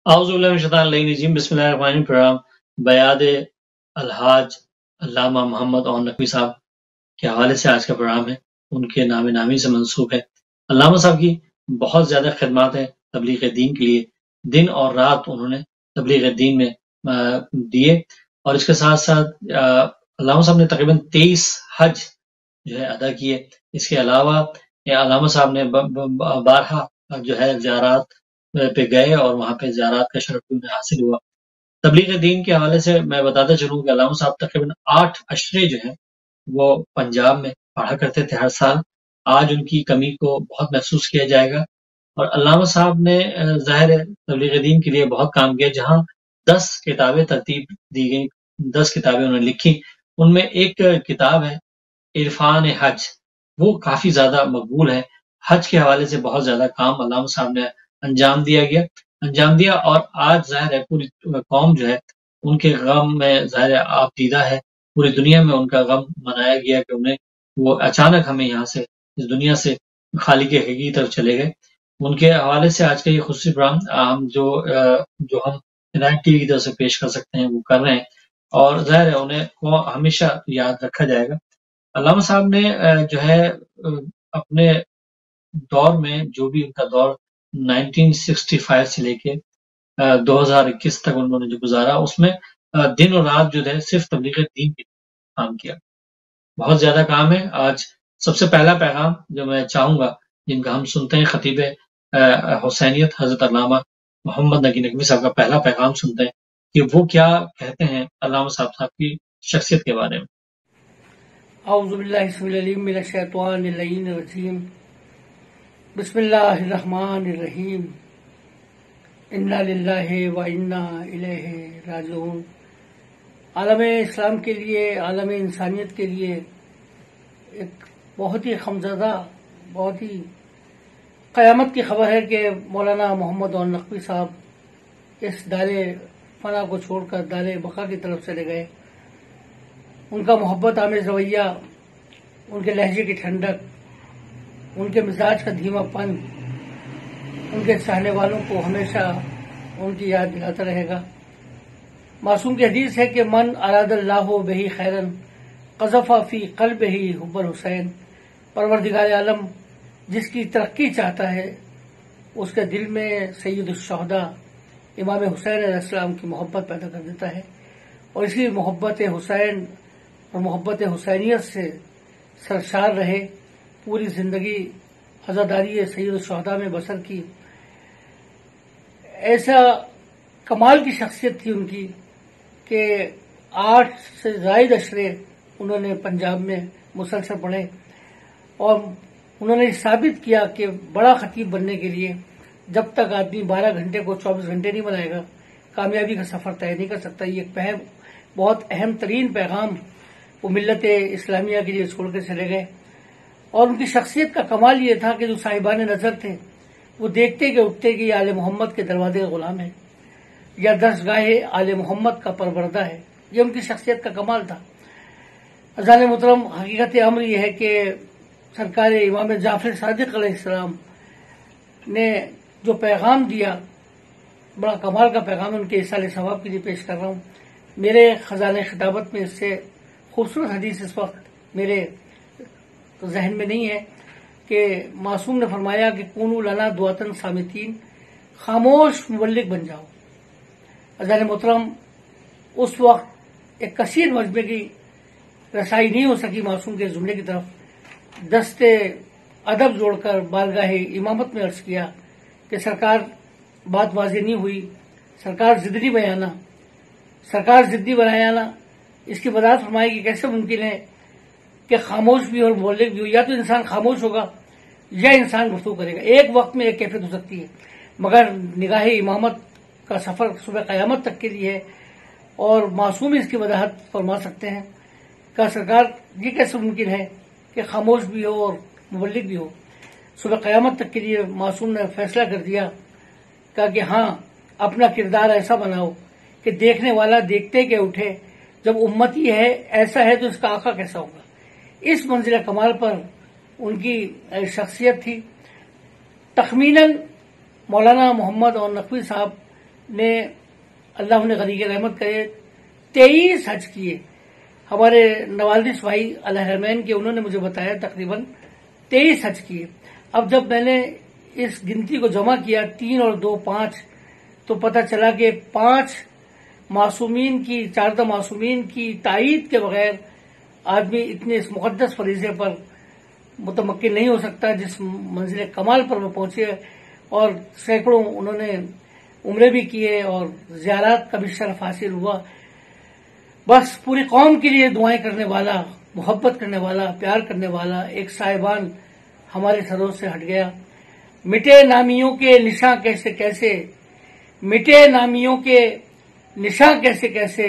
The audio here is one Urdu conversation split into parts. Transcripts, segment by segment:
اعوذ باللہ من الشیطان الرجیم بسم اللہ الرحمن الرحیم پروگرام بیاد الحاج علامہ محمد اون نقوی صاحب کے حوالے سے آج کا پروگرام ہے۔ ان کے نام نامی سے منسوب ہے۔ علامہ صاحب کی بہت زیادہ خدمات ہیں تبلیغ دین کے لیے، دن اور رات انہوں نے تبلیغ دین میں دیے، اور اس کے ساتھ ساتھ علامہ صاحب نے تقریباً 23 حج جو ہے ادا کیے۔ اس کے علاوہ علامہ صاحب نے بارہا جو ہے زیارات پہ گئے اور وہاں پہ زیارات کا شرف بھی انہیں حاصل ہوا۔ تبلیغ دین کے حوالے سے میں بتاتا چلوں کہ علامہ صاحب تقریباً 8 اشرے جو ہیں وہ پنجاب میں پڑھا کرتے تھے ہر سال۔ آج ان کی کمی کو بہت محسوس کیا جائے گا، اور علامہ صاحب نے ظاہر ہے تبلیغ دین کے لیے بہت کام کیا۔ جہاں 10 کتابیں ترتیب دی گئیں، 10 کتابیں انہوں نے لکھی، ان میں ایک کتاب ہے عرفان حج، وہ کافی زیادہ مقبول ہے۔ حج کے حوالے سے بہت زیادہ کام علامہ صاحب نے انجام دیا، اور آج ظاہر ہے پوری قوم جو ہے ان کے غم میں ظاہر ہے آپ دیدہ ہے، پوری دنیا میں ان کا غم منایا گیا کہ انہیں وہ اچانک ہمیں یہاں سے اس دنیا سے خالق حقیقی کی طرف چلے گئے۔ ان کے حوالے سے آج کا یہ خصوصی پروگرام ہم جو ہم عنایت ٹی وی کی طرف سے پیش کر سکتے ہیں وہ کر رہے ہیں، اور ظاہر ہے انہیں ہمیشہ یاد رکھا جائے گا۔ علامہ صاحب نے جو ہے اپنے دور میں جو بھی ان کا دور 1965 سے لے کے 2021 تک انہوں نے جو گزارا، اس میں دن اور رات جو ہے صرف تبلیغ دین کے کام کیا۔ بہت زیادہ کام ہے۔ آج سب سے پہلا پیغام جو میں چاہوں گا جن کا ہم سنتے ہیں، خطیب حسینیت حضرت علامہ محمد نقی نقوی صاحب کا پہلا پیغام سنتے ہیں کہ وہ کیا کہتے ہیں علامہ صاحب کی شخصیت کے بارے میں۔ اعوذ باللہ السمیع العلیم من الشیطان اللعین الرجیم، بسم اللہ الرحمن الرحیم، انا للہ و انا الیہ راجعون۔ عالم اسلام کے لیے، عالم انسانیت کے لیے ایک بہت ہی غمزدہ، بہت ہی قیامت کی خبر ہے کہ مولانا محمد اون نقوی صاحب اس دار فنا کو چھوڑ کر دار بقا کی طرف چلے گئے۔ ان کا محبت آمیز رویہ، ان کے لہجے کی ٹھنڈک، ان کے مزاج کا دھیما پن ان کے چاہنے والوں کو ہمیشہ ان کی یاد دلاتا رہے گا۔ معصوم کی حدیث ہے کہ من اراد اللہ بہی خیرن قذف فی قلبہ حب الحسین، پروردگار عالم جس کی ترقی چاہتا ہے اس کے دل میں سید الشہداء امام حسین علیہ السلام کی محبت پیدا کر دیتا ہے، اور اسی محبت حسین اور محبت حسینیت سے سرشار رہے، پوری زندگی عزاداری سید الشہداء میں بسر کی۔ ایسا کمال کی شخصیت تھی ان کی کہ 8 سے زائد اشرے انہوں نے پنجاب میں مسلسل پڑھے، اور انہوں نے ثابت کیا کہ بڑا خطیب بننے کے لیے جب تک آدمی 12 گھنٹے کو 24 گھنٹے نہیں بنائے گا، کامیابی کا سفر طے نہیں کر سکتا۔ یہ ایک بہت اہم ترین پیغام وہ ملت اسلامیہ کے لیے چھوڑ کے چلے گئے۔ اور ان کی شخصیت کا کمال یہ تھا کہ جو صاحبان نظر تھے وہ دیکھتے کہ اٹھتے کہ یہ آل محمد کے دروازے کا غلام ہے یا درسگاہ آل محمد کا پروردہ ہے۔ یہ ان کی شخصیت کا کمال تھا۔ عزیزان محترم، حقیقت امر یہ ہے کہ سرکار امام جعفر صادق علیہ السلام نے جو پیغام دیا، بڑا کمال کا پیغام ان کے اصال ثواب کے لیے پیش کر رہا ہوں۔ میرے خزانہ خطابت میں اس سے خوبصورت حدیث اس وقت میرے ذہن میں نہیں ہے کہ معصوم نے فرمایا کہ کونوا لنا دعوتن صامتین، خاموش مبلغ بن جاؤ۔ عزیزان محترم، اس وقت ایک کثیر مجمع کی رسائی نہیں ہو سکی معصوم کے جملے کی طرف، دست ادب جوڑ کر بارگاہ امامت میں عرض کیا کہ سرکار بات واضح نہیں ہوئی، سرکار ضدی بنایا، اس کی وضاحت فرمائی کہ کیسے ممکن ہے کہ خاموش بھی اور مبلغ بھی ہو، یا تو انسان خاموش ہوگا یا انسان گفتگو کرے گا، ایک وقت میں ایک کیفیت ہو سکتی ہے، مگر نگاہ امامت کا سفر صبح قیامت تک کے لیے ہے، اور معصوم اس کی وضاحت فرما سکتے ہیں کہ سرکار یہ کیسے ممکن ہے کہ خاموش بھی ہو اور مبلغ بھی ہو۔ صبح قیامت تک کے لیے معصوم نے فیصلہ کر دیا، کہا کہ ہاں، اپنا کردار ایسا بناؤ کہ دیکھنے والا دیکھتے کہ اٹھے، جب امتی ہے ایسا ہے تو اس کا آقا کیسا ہوگا۔ اس منزل کمال پر ان کی شخصیت تھی۔ تخمیناً مولانا محمد اون نقوی صاحب نے اللہ انہیں غریق رحمت کرے 23 حج کیے. ہمارے نوازش بھائی الحرمین کے انہوں نے مجھے بتایا تقریباً 23 حج کیے. اب جب میں نے اس گنتی کو جمع کیا 3 اور 2 5 تو پتہ چلا کہ 5 معصومین کی 14 معصومین کی تائید کے بغیر آدمی اتنے اس مقدس فریضے پر متمکن نہیں ہو سکتا جس منزل کمال پر وہ پہنچے. اور سینکڑوں انہوں نے عمرے بھی کیے اور زیارات کا بھی شرف حاصل ہوا. بس پوری قوم کے لیے دعائیں کرنے والا، محبت کرنے والا، پیار کرنے والا ایک صاحبان ہمارے سروں سے ہٹ گیا. مٹے نامیوں کے نشاں کیسے کیسے، مٹے نامیوں کے نشاں کیسے کیسے،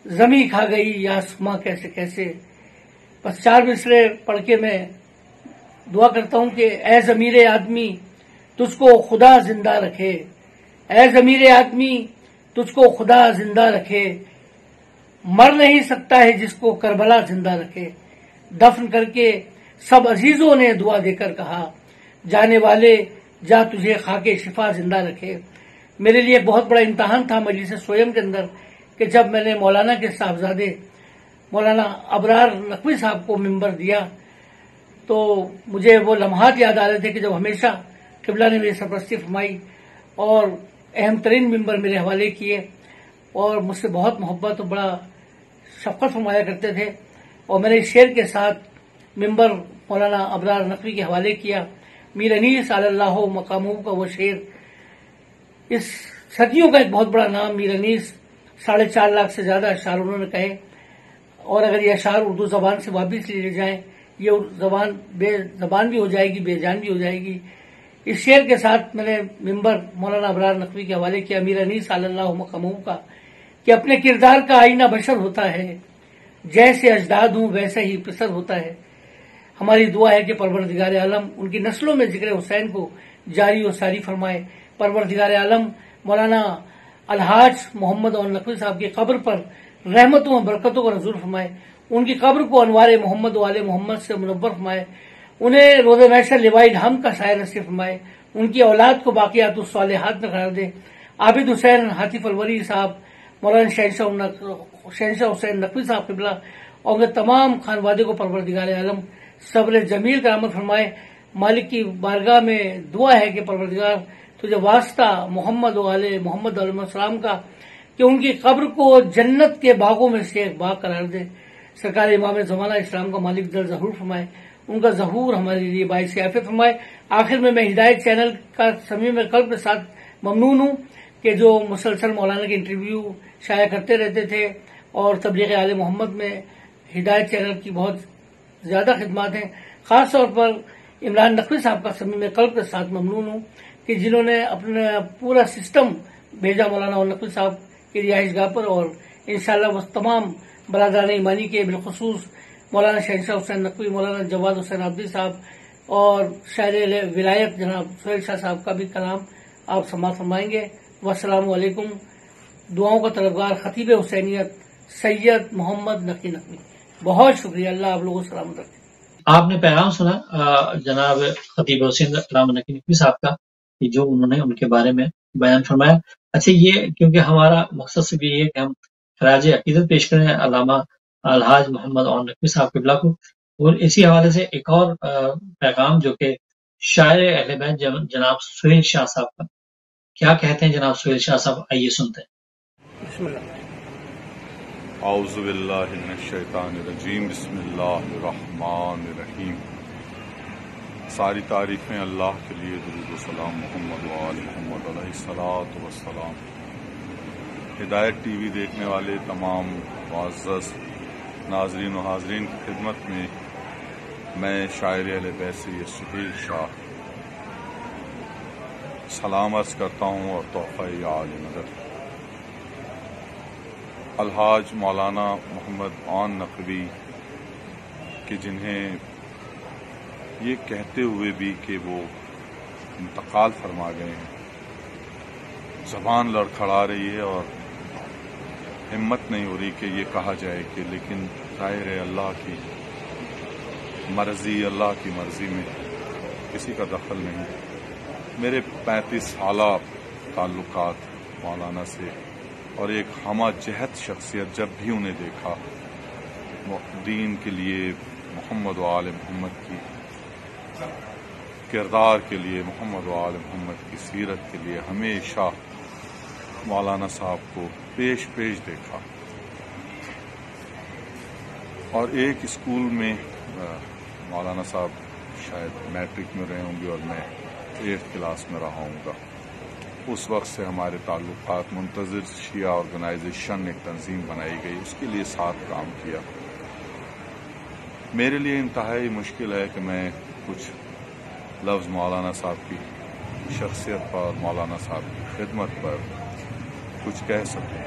زمیں کھا گئی یا آسماں کیسے کیسے. بس 4 مصرے پڑھ کے میں دعا کرتا ہوں کہ اے ضمیر آدمی تجھ کو خدا زندہ رکھے، اے ضمیر آدمی تجھ کو خدا زندہ رکھے. مر نہیں سکتا ہے جس کو کربلا زندہ رکھے. دفن کر کے سب عزیزوں نے دعا دے کر کہا جانے والے جا تجھے خاک شفا زندہ رکھے. میرے لیے ایک بہت بڑا امتحان تھا مجلس سویم کے اندر کہ جب میں نے مولانا کے صاحبزادے مولانا ابرار نقوی صاحب کو ممبر دیا تو مجھے وہ لمحات یاد آ رہے تھے کہ جب ہمیشہ قبلہ نے میری سرپرستی فرمائی اور اہم ترین ممبر میرے حوالے کیے اور مجھ سے بہت محبت اور بڑا شفقت فرمایا کرتے تھے. اور میں نے اس شعر کے ساتھ ممبر مولانا ابرار نقوی کے حوالے کیا. میر انیس علی اللہ مقامہ کا وہ شعر، اس صدیوں کا ایک بہت بڑا نام میر انیس، 4.5 لاکھ سے زیادہ اشعار انہوں نے کہے. اور اگر یہ اشعار اردو زبان سے واپس لیے جائیں یہ زبان بے زبان بھی ہو جائے گی، بے جان بھی ہو جائے گی. اس شعر کے ساتھ میں نے ممبر مولانا ابرار نقوی کے حوالے کیا میر انیس صلی اللہ مقامہ کا کہ اپنے کردار کا آئینہ بشر ہوتا ہے، جیسے اجداد ہوں ویسے ہی پسر ہوتا ہے. ہماری دعا ہے کہ پروردگار عالم ان کی نسلوں میں ذکر حسین کو جاری و ساری فرمائے. پروردگار عالم مولانا الحاج محمد اور نقوی صاحب کی قبر پر رحمتوں اور برکتوں کو نزول فرمائے. ان کی قبر کو انوار محمد و آل محمد سے منور فرمائے. انہیں روز محشر لوائی ڈھم کا سایہ نصیب فرمائے. ان کی اولاد کو باقیات الصالحات میں قرار دے. عابد حسین حاطف الوری صاحب، مولانا شہنشاہ حسین نقوی صاحب قبلہ اور ان کے تمام خانوادے کو پروردگار عالم صبر جمیل کرامت فرمائے. مالک کی بارگاہ میں دعا ہے کہ پروردگار تجھے واسطہ محمد و آل محمد علیہ السلام کا کہ ان کی قبر کو جنت کے باغوں میں سے ایک باغ قرار دے. سرکار امام زمانہ اسلام کا مالک در ظہور فرمائے. ان کا ظہور ہمارے لیے باعث عافیت فرمائے. آخر میں ہدایت چینل کا صمیم قلب کے ساتھ ممنون ہوں کہ جو مسلسل مولانا کے انٹرویو شائع کرتے رہتے تھے اور تبلیغ آل محمد میں ہدایت چینل کی بہت زیادہ خدمات ہیں. خاص طور پر عمران نقوی صاحب کا صمیم قلب کے ساتھ ممنون ہوں کہ جنہوں نے اپنا پورا سسٹم بھیجا مولانا نقوی صاحب کی رہائش گاہ پر. اور انشاءاللہ وہ تمام برادران ایمانی کے بالخصوص مولانا شہنشاہ حسین نقوی، مولانا جواد حسین عبدی صاحب اور شاعر ولایت جناب سہیل شاہ صاحب کا بھی کلام آپ سماعت فرمائیں گے. والسلام علیکم. دعاؤں کا طلبگار خطیب حسینیت سید محمد نقی نقوی. بہت شکریہ. اللہ آپ لوگوں کو سلامت رکھے. آپ نے پیغام سنا جناب خطیب حسین علامہ نقی نقوی صاحب کا کہ جو انہوں نے ان کے بارے میں بیان فرمایا. اچھا، یہ کیونکہ ہمارا مقصد صرف یہ ہے کہ ہم خراج عقیدت پیش کریں علامہ الحاج محمد اور نقوی صاحب قبلہ کو، اور اسی حوالے سے ایک اور پیغام جو کہ شاعر اہل بیت جناب سہیل شاہ صاحب کا، کیا کہتے ہیں جناب سہیل شاہ صاحب؟ آئیے سنتے ہیں. بسم اللہ. اعوذ باللہ من الشیطان الرجیم. بسم اللہ الرحمن الرحیم. ساری تعریفیں اللہ کے لیے. درود و سلام محمد و آل محمد علیہ الصلاۃ والسلام. ہدایت ٹی وی دیکھنے والے تمام معزز ناظرین و حاضرین کی خدمت میں میں شاعر اہل بیت سید سہیل شاہ سلام عرض کرتا ہوں اور تحفہ عال مدد الحاج مولانا محمد عون نقوی کہ جنہیں یہ کہتے ہوئے بھی کہ وہ انتقال فرما گئے ہیں زبان لڑکھڑا رہی ہے اور ہمت نہیں ہو رہی کہ یہ کہا جائے کہ، لیکن ظاہر ہے اللہ کی مرضی، اللہ کی مرضی میں کسی کا دخل نہیں. میرے 35 سالہ تعلقات مولانا سے، اور ایک ہمہ جہت شخصیت جب بھی انہیں دیکھا دین کے لیے، محمد و آل محمد کی کردار کے لیے، محمد و آل محمد کی سیرت کے لیے ہمیشہ مولانا صاحب کو پیش دیکھا۔ اور ایک اسکول میں مولانا صاحب شاید میٹرک میں رہے ہوں گے اور میں 8th کلاس میں رہا ہوں گا، اس وقت سے ہمارے تعلقات، منتظر شیعہ آرگنائزیشن ایک تنظیم بنائی گئی، اس کے لیے ساتھ کام کیا۔ میرے لیے انتہائی مشکل ہے کہ میں کچھ لفظ مولانا صاحب کی شخصیت پر، مولانا صاحب کی خدمت پر کچھ کہہ سکوں۔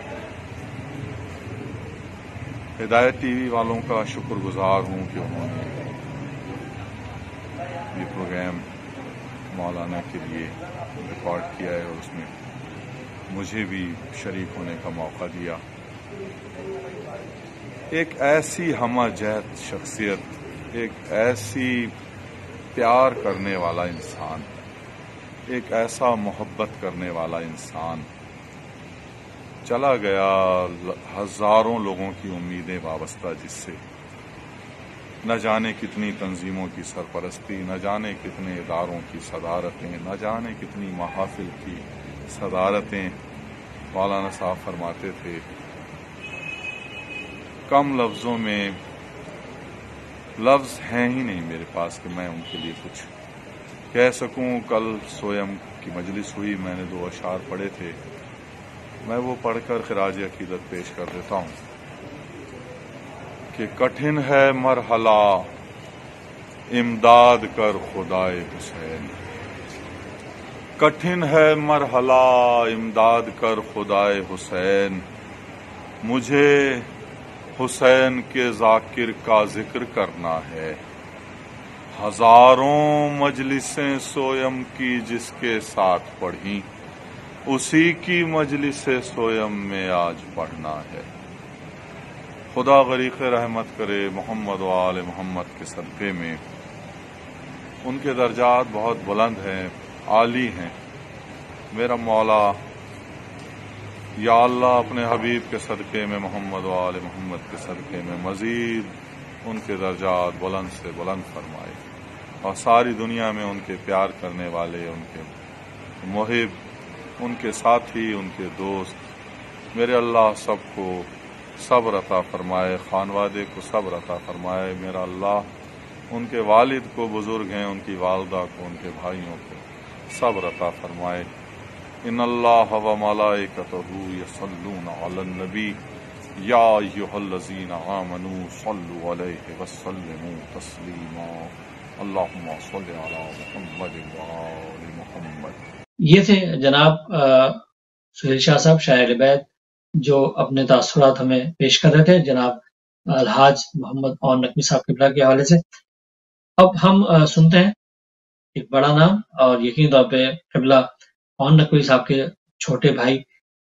ہدایت ٹی وی والوں کا شکر گزار ہوں کہ انہوں نے یہ پروگرام مولانا کے لیے ریکارڈ کیا ہے اور اس میں مجھے بھی شریک ہونے کا موقع دیا۔ ایک ایسی ہمہ جہت شخصیت، ایک ایسی پیار کرنے والا انسان، ایک ایسا محبت کرنے والا انسان چلا گیا، ہزاروں لوگوں کی امیدیں وابستہ جس سے، نہ جانے کتنی تنظیموں کی سرپرستی، نہ جانے کتنے اداروں کی صدارتیں، نہ جانے کتنی محافل کی صدارتیں۔ مولانا صاحب فرماتے تھے کم لفظوں میں لفظ ہیں ہی نہیں میرے پاس کہ میں ان کے لیے کچھ کہہ سکوں۔ کل سویم کی مجلس ہوئی، میں نے 2 اشعار پڑھے تھے، میں وہ پڑھ کر خراج عقیدت پیش کر دیتا ہوں کہ کٹھن ہے مرحلہ امداد کر خدائے حسین، کٹھن ہے مرحلہ امداد کر خدائے حسین، مجھے حسین کے ذاکر کا ذکر کرنا ہے، ہزاروں مجلسیں سویم کی جس کے ساتھ پڑھیں، اسی کی مجلس سویم میں آج پڑھنا ہے۔ خدا غریق رحمت کرے محمد و آل محمد کے صدقے میں، ان کے درجات بہت بلند ہیں، عالی ہیں۔ میرا مولا یا اللہ اپنے حبیب کے صدقے میں، محمد و آل محمد کے صدقے میں مزید ان کے درجات بلند سے بلند فرمائے، اور ساری دنیا میں ان کے پیار کرنے والے، ان کے محب، ان کے ساتھی، ان کے دوست، میرے اللہ سب کو صبر عطا فرمائے، خانوادے کو صبر عطا فرمائے۔ میرا اللہ ان کے والد کو، بزرگ ہیں ان کی والدہ کو، ان کے بھائیوں کو صبر عطا فرمائے۔ ان اللہ و ملائکتہ یصلون علی النبی یا ایھا الذین آمنوا صلوا علیہ وسلموا تسلیما اللہم صل علی محمد وآل محمد۔ یہ تھے جناب سہیل شاہ صاحب، شاعر بیت، جو اپنے تاثرات ہمیں پیش کر رہے تھے جناب الحاج محمد اون نقوی صاحب قبلہ کے حوالے سے۔ اب ہم سنتے ہیں ایک بڑا نام، اور یقینی طور پہ قبلہ اون نقوی صاحب کے چھوٹے بھائی،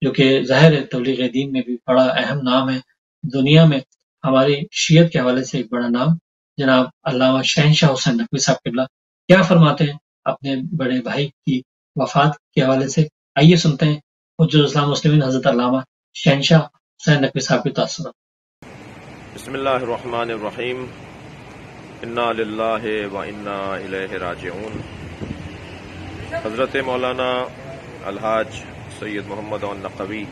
جو کہ ظاہر تبلیغ دین میں بھی بڑا اہم نام ہے، دنیا میں ہماری شیعت کے حوالے سے ایک بڑا نام، جناب علامہ شہنشاہ حسین نقوی صاحب قبلہ کیا فرماتے ہیں اپنے بڑے بھائی کی وفات کے حوالے سے۔ آئیے سنتے ہیں حجت الاسلام مسلمین حضرت علامہ شہنشاہ حسین نقوی صاحب کی تاثرات۔ بسم اللہ الرحمن الرحیم، انا للہ و انا الیہ راجعون۔ حضرت مولانا الحاج سید محمد اون نقوی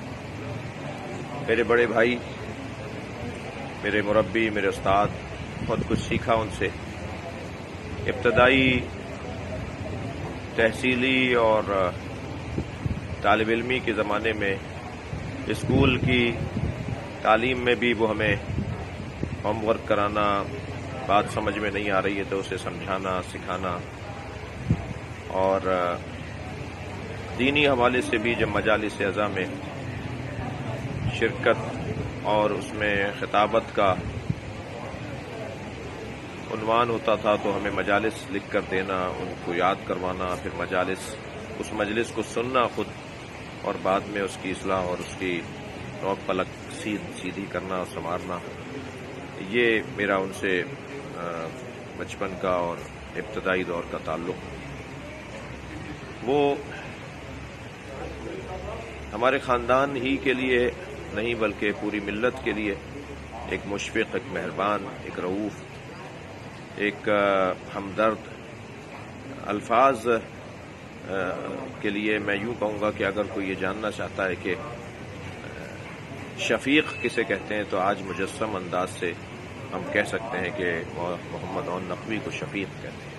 میرے بڑے بھائی، میرے مربی، میرے استاد، بہت کچھ سیکھا ان سے۔ ابتدائی تحصیلی اور طالب علمی کے زمانے میں اسکول کی تعلیم میں بھی وہ ہمیں ہوم ورک کرانا، بات سمجھ میں نہیں آ رہی ہے تو اسے سمجھانا، سکھانا، اور دینی حوالے سے بھی جب مجالس اعضاء میں شرکت اور اس میں خطابت کا عنوان ہوتا تھا تو ہمیں مجالس لکھ کر دینا، ان کو یاد کروانا، پھر اس مجلس کو سننا خود، اور بعد میں اس کی اصلاح اور اس کی نوک پلک سیدھی کرنا اور سنوارنا۔ یہ میرا ان سے بچپن کا اور ابتدائی دور کا تعلق۔ وہ ہمارے خاندان ہی کے لیے نہیں بلکہ پوری ملت کے لیے ایک مشفق، ایک مہربان، ایک رؤوف، ایک ہمدرد. الفاظ کے لیے میں یوں کہوں گا کہ اگر کوئی یہ جاننا چاہتا ہے کہ شفیق کسے کہتے ہیں تو آج مجسم انداز سے ہم کہہ سکتے ہیں کہ محمد عون نقوی کو شفیق کہتے ہیں.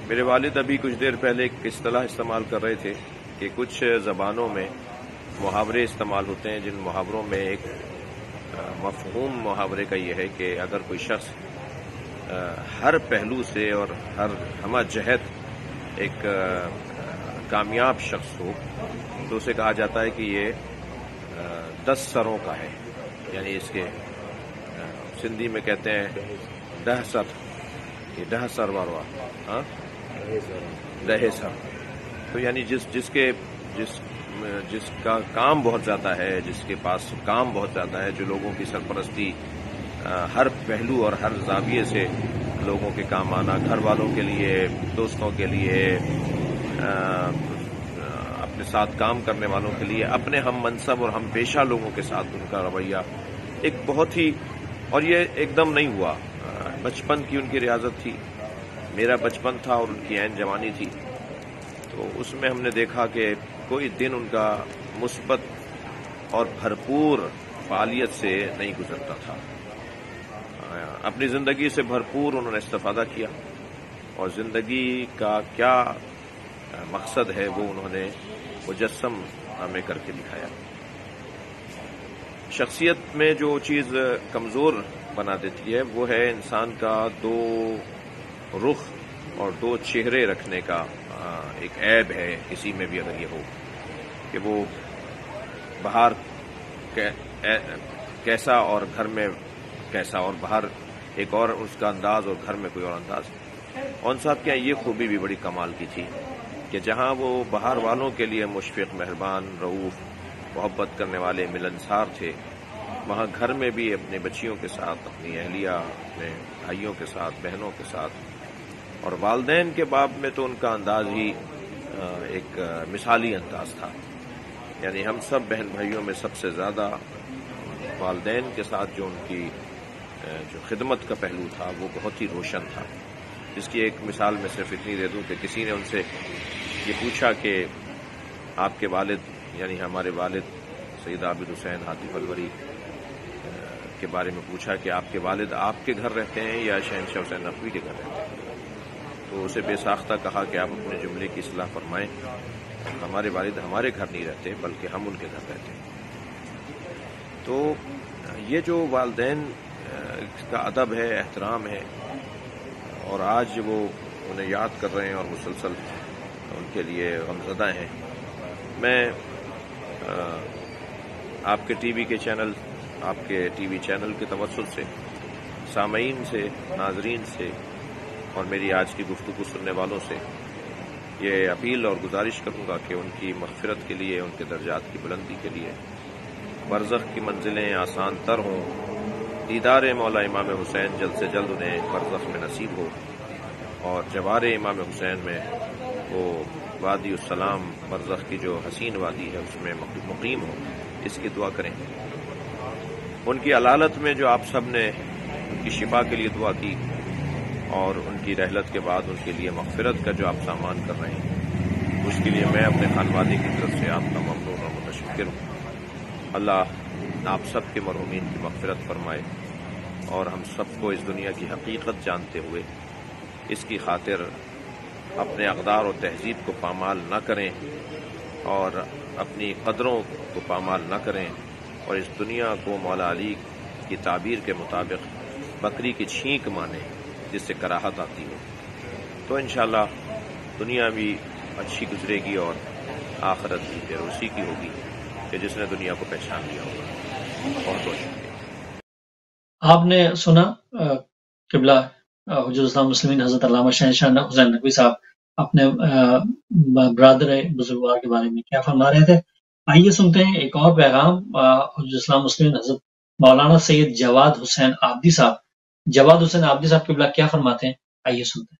میرے والد ابھی کچھ دیر پہلے ایک اصطلاح استعمال کر رہے تھے کہ کچھ زبانوں میں محاورے استعمال ہوتے ہیں جن محاوروں میں ایک مفہوم محاورے کا یہ ہے کہ اگر کوئی شخص ہر پہلو سے اور ہر ہمہ جہت ایک کامیاب شخص ہو تو اسے کہا جاتا ہے کہ یہ 10 سروں کا ہے. یعنی اس کے سندھی میں کہتے ہیں 10 سر، یہ 10 سر واروا، ہاں 10 سر. تو یعنی جس کا کام بہت زیادہ ہے، جس کے پاس کام بہت زیادہ ہے، جو لوگوں کی سرپرستی ہر پہلو اور ہر زاویے سے لوگوں کے کام آنا، گھر والوں کے لیے، دوستوں کے لیے، اپنے ساتھ کام کرنے والوں کے لیے، اپنے ہم منصب اور ہم پیشہ لوگوں کے ساتھ ان کا رویہ ایک بہت ہی، اور یہ ایک دم نہیں ہوا. بچپن کی ان کی ریاضت تھی، میرا بچپن تھا اور ان کی عین جوانی تھی. تو اس میں ہم نے دیکھا کہ کوئی دن ان کا مثبت اور بھرپور فعالیت سے نہیں گزرتا تھا. اپنی زندگی سے بھرپور انہوں نے استفادہ کیا اور زندگی کا کیا مقصد ہے وہ انہوں نے مجسم ہمیں کر کے دکھایا. شخصیت میں جو چیز کمزور بنا دیتی ہے وہ ہے انسان کا 2 رخ اور 2 چہرے رکھنے کا ایک عیب ہے کسی میں بھی اگر یہ ہو کہ وہ باہر کیسا اور گھر میں کیسا، اور باہر ایک اور اس کا انداز اور گھر میں کوئی اور انداز. عون صاحب کی یہ خوبی بھی بڑی کمال کی تھی کہ جہاں وہ باہر والوں کے لیے مشفق، مہربان، رؤوف، محبت کرنے والے، ملنسار تھے، وہاں گھر میں بھی اپنے بچیوں کے ساتھ، اپنی اہلیہ، اپنے بھائیوں کے ساتھ، بہنوں کے ساتھ، اور والدین کے باب میں تو ان کا انداز ہی ایک مثالی انداز تھا. یعنی ہم سب بہن بھائیوں میں سب سے زیادہ والدین کے ساتھ جو ان کی جو خدمت کا پہلو تھا وہ بہت ہی روشن تھا. جس کی ایک مثال میں صرف اتنی دے دوں کہ کسی نے ان سے یہ پوچھا کہ آپ کے والد، یعنی ہمارے والد سید عابد حسین عاطف الوری کے بارے میں پوچھا کہ آپ کے والد آپ کے گھر رہتے ہیں یا شہنشاہ حسین نقوی کے گھر رہتے ہیں؟ تو اسے بے ساختہ کہا کہ آپ اپنے جملے کی اصلاح فرمائیں، ہمارے والد ہمارے گھر نہیں رہتے بلکہ ہم ان کے گھر رہتے ہیں. تو یہ جو والدین کا ادب ہے، احترام ہے، اور آج وہ انہیں یاد کر رہے ہیں اور مسلسل ان کے لیے غمزدہ ہیں. میں آپ کے ٹی وی کے چینل، آپ کے ٹی وی چینل کے توسط سے سامعین سے، ناظرین سے اور میری آج کی گفتگو سننے والوں سے یہ اپیل اور گزارش کروں گا کہ ان کی مغفرت کے لیے، ان کے درجات کی بلندی کے لیے برزخ کی منزلیں آسان تر ہوں، دیدار مولا امام حسین جلد سے جلد انہیں برزخ میں نصیب ہو، اور جوار امام حسین میں وہ وادی السلام برزخ کی جو حسین وادی ہے اس میں مقیم ہو، اس کی دعا کریں. ان کی علالت میں جو آپ سب نے ان کی شفا کے لیے دعا کی، اور ان کی رحلت کے بعد ان کے لیے مغفرت کا جو آپ سامان کر رہے ہیں، اس کے لیے میں اپنے خانوادے کی طرف سے آپ کا ممنون اور متشکر ہوں. اللہ آپ سب کے مرحومین کی مغفرت فرمائے، اور ہم سب کو اس دنیا کی حقیقت جانتے ہوئے اس کی خاطر اپنے اقدار و تہذیب کو پامال نہ کریں، اور اپنی قدروں کو پامال نہ کریں، اور اس دنیا کو مولا علی کی تعبیر کے مطابق بکری کی چھینک مانیں جس سے کراہت آتی ہو. تو انشاءاللہ دنیا بھی اچھی گزرے گی اور آخرت بھی پھر اسی کی ہوگی کہ جس نے دنیا کو پہچان لیا ہوگا. بہت بہت شکریہ. آپ نے سنا قبلہ حجت اسلام مسلمین حضرت علامہ شہنشاہ حسین نقوی صاحب اپنے برادر بزرگوار کے بارے میں کیا فرما رہے تھے. آئیے سنتے ہیں ایک اور پیغام حجت اسلام مسلمین حضرت مولانا سید جواد حسین عابدی صاحب. جواد حسین عابدی صاحب قبلہ کیا فرماتے ہیں، آئیے سنتے ہیں.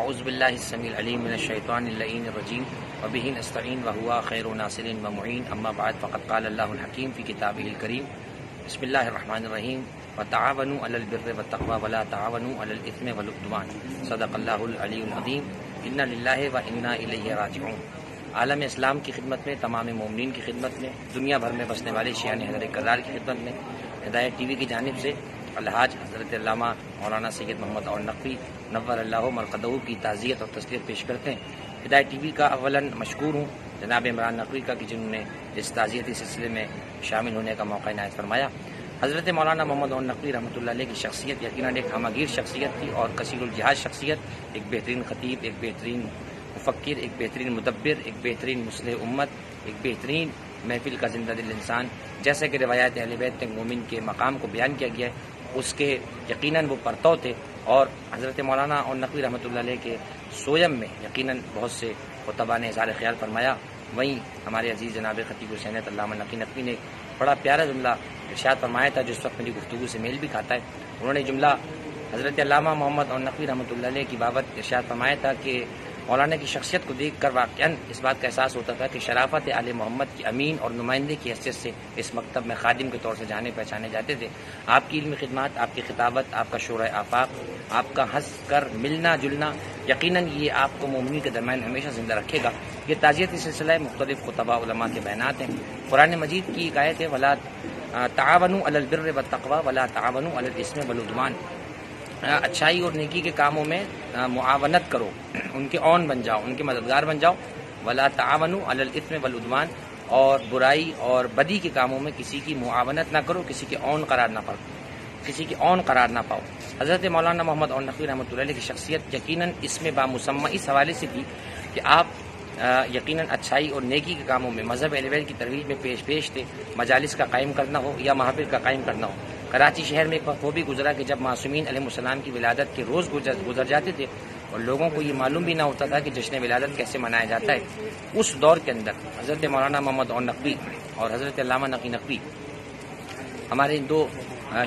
اعوذ باللہ السمیع العلیم من الشیطان اللعین الرجیم وبہ نستعین وہو خیر ناصر ومعین اما بعد فقد قال اللہ الحکیم فی کتابہ الکریم بسم اللہ الرحمن الرحیم وتعاونوا علی البر والتقوی ولا تعاونوا علی الاثم والعدوان صدق اللہ العلی العظیم انا للہ وانا الیہ راجعون۔ عالم اسلام کی خدمت میں، تمام مومنین کی خدمت میں، دنیا بھر میں بسنے والے شیعہ حیدر کرار کی خدمت میں ہدایت ٹی وی کی جانب سے الحاج حضرت علامہ مولانا سید محمد اور نقوی نور اللہ مرقدہ کی تعزیت اور تسلیت پیش کرتے ہیں۔ ہدایت ٹی وی کا اولاً مشکور ہوں جناب عمران نقوی کا کہ جنہوں نے اس تعزیتی سلسلے میں شامل ہونے کا موقع عنایت فرمایا۔ حضرت مولانا محمد اور نقوی رحمۃ اللہ علیہ کی شخصیت یقیناً ایک ہمگیر شخصیت تھی اور کثیر الجہاد شخصیت، ایک بہترین خطیب، ایک بہترین مفکر، ایک بہترین مدبر، ایک بہترین مصلح امت، ایک بہترین محفل کا زندہ دل انسان۔ جیسے کہ روایات اہل بیت مومن کے مقام کو بیان کیا گیا ہے، اس کے یقیناً وہ پرتو تھے، اور حضرت مولانا اور نقوی رحمۃ اللہ علیہ کے سویم میں یقیناً بہت سے خطباء نے اظہار خیال فرمایا۔ وہیں ہمارے عزیز جناب خطیب حسینیت علامہ نقی نقوی نے بڑا پیارا جملہ ارشاد فرمایا تھا، جس وقت میری گفتگو سے میل بھی کھاتا ہے۔ انہوں نے جملہ حضرت علامہ محمد اور نقوی رحمۃ اللہ علیہ کی بابت ارشاد فرمایا تھا کہ مولانا کی شخصیت کو دیکھ کر واقعاً اس بات کا احساس ہوتا تھا کہ شرافت آل محمد کی امین اور نمائندے کی حیثیت سے اس مکتب میں خادم کے طور سے جانے پہچانے جاتے تھے۔ آپ کی علمی خدمات، آپ کی خطابت، آپ کا شورۂ آفاق، آپ کا ہنس کر ملنا جلنا یقیناً یہ آپ کو مومنین کے درمیان ہمیشہ زندہ رکھے گا۔ یہ تعزیتی سلسلہ مختلف خطباء علماء کے بیانات ہیں۔ قرآن مجید کی ایک آیت ہے ولا تعاونوا علی البر والتقوی ولا تعاونوا علی الاثم والعدوان، اچھائی اور نیکی کے کاموں میں معاونت کرو، ان کے اون بن جاؤ، ان کے مددگار بن جاؤ۔ ولا تعاونوا علی الاثم والعدوان، اور برائی اور بدی کے کاموں میں کسی کی معاونت نہ کرو، کسی کے اون قرار نہ پاؤ۔ حضرت مولانا محمد اور نقوی رحمۃ اللہ علیہ کی شخصیت یقیناً اس میں بامسمى اس حوالے سے تھی کہ آپ یقیناً اچھائی اور نیکی کے کاموں میں مذہب اہل بیت کی ترویج میں پیش تھے، مجالس کا قائم کرنا ہو یا محافل کا قائم کرنا ہو۔ کراچی شہر میں ایک وقت وہ بھی گزرا کہ جب معصومین علیہ السلام کی ولادت کے روز گزر جاتے تھے اور لوگوں کو یہ معلوم بھی نہ ہوتا تھا کہ جشن ولادت کیسے منایا جاتا ہے۔ اس دور کے اندر حضرت مولانا محمد اور نقوی اور حضرت علامہ نقی نقوی، ہمارے ان دو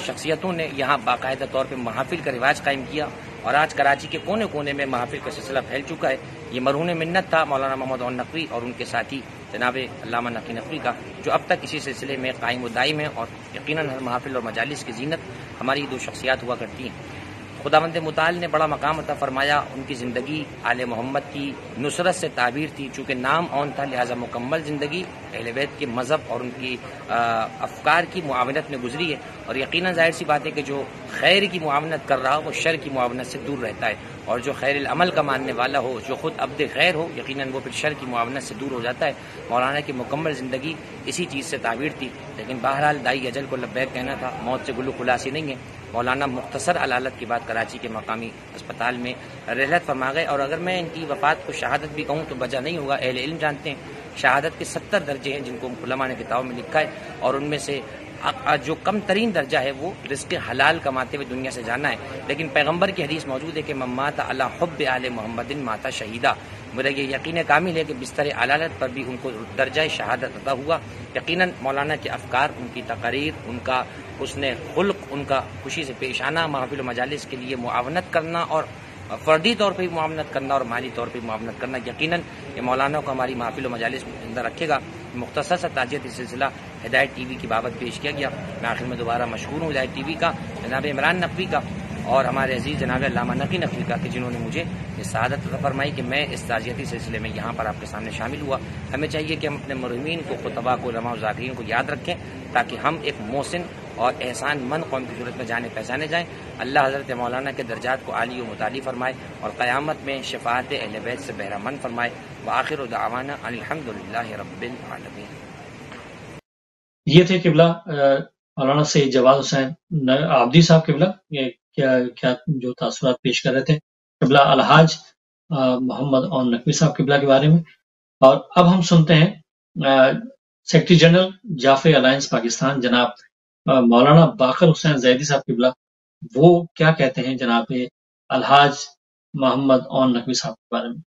شخصیتوں نے یہاں باقاعدہ طور پہ محافل کا رواج قائم کیا، اور آج کراچی کے کونے کونے میں محافل کا سلسلہ پھیل چکا ہے۔ یہ مرہون منت تھا مولانا محمد اور نقوی اور ان کے ساتھی جناب علامہ نقی نقوی کا، جو اب تک اسی سلسلے میں قائم و دائم ہے، اور یقیناً ہر محافل اور مجالس کی زینت ہماری دو شخصیات ہوا کرتی ہیں۔ خداوند متعال نے بڑا مقام عطا فرمایا، ان کی زندگی آل محمد کی نصرت سے تعبیر تھی، چونکہ نام اون تھا لہذا مکمل زندگی اہل بیت کے مذہب اور ان کی افکار کی معاونت میں گزری ہے، اور یقیناً ظاہر سی بات ہے کہ جو خیر کی معاونت کر رہا ہو وہ شر کی معاونت سے دور رہتا ہے، اور جو خیر العمل کا ماننے والا ہو، جو خود عبد خیر ہو، یقیناً وہ پھر شر کی معاونت سے دور ہو جاتا ہے۔ مولانا کی مکمل زندگی اسی چیز سے تعبیر تھی، لیکن بہرحال دائی اجل کو لبیک کہنا تھا، موت سے گلو خلاصی نہیں ہے۔ مولانا مختصر علالت کے بعد کراچی کے مقامی اسپتال میں رحلت فرما گئے، اور اگر میں ان کی وفات کو شہادت بھی کہوں تو بجا نہیں ہوگا۔ اہل علم جانتے ہیں شہادت کے 70 درجے ہیں جن کو علماء نے کتابوں میں لکھا ہے، اور ان میں سے جو کم ترین درجہ ہے وہ رزق حلال کماتے ہوئے دنیا سے جانا ہے، لیکن پیغمبر کی حدیث موجود ہے کہ من مات علی حب آل محمد مات شہیدا۔ میرا یہ یقین کامل ہے کہ بستر علالت پر بھی ان کو درجہ شہادت عطا ہوا۔ یقیناً مولانا کے افکار، ان کی تقاریر، ان کا حسن خلق، ان کا خوشی سے پیش آنا، محافل و مجالس کے لیے معاونت کرنا، اور فردی طور پہ بھی معاونت کرنا اور مالی طور پہ بھی معاونت کرنا، یقیناً یہ مولانا کو ہماری محافل و مجالس میں زندہ رکھے گا۔ مختصر سا تعزیتی سلسلہ ہدایت ٹی وی کی بابت پیش کیا گیا۔ میں آخر میں دوبارہ مشکور ہوں ہدایت ٹی وی کا، جناب عمران نقوی کا، اور ہمارے عزیز جناب علامہ نقی نقوی کا کہ جنہوں نے مجھے یہ سعادت عطا فرمائی کہ میں اس تعزیتی سلسلے میں یہاں پر آپ کے سامنے شامل ہوا۔ ہمیں چاہیے کہ ہم اپنے مرحومین کو، خطباء کو، علماء و ذاکرین کو یاد رکھیں تاکہ ہم ایک محسن اور احسان مند قوم کی صورت میں جانے پہچانے جائیں۔ اللہ حضرت مولانا کے درجات کو عالی و متعالی فرمائے اور قیامت میں شفاعت اہل بیت سے بہرہ مند فرمائے۔ وآخر دعوانا الحمدللہ رب العالمین۔ یہ تھے قبلہ مولانا سید جواد حسین عابدی صاحب قبلہ، یہ کیا جو تاثرات پیش کر رہے تھے قبلہ الحاج محمد اور نقوی صاحب قبلہ کے بارے میں۔ اور اب ہم سنتے ہیں secretary general Jafri alliance Pakistan جناب مولانا باقر حسین زیدی صاحب قبلہ، وہ کیا کہتے ہیں جناب الحاج محمد اور نقوی صاحب کے بارے میں۔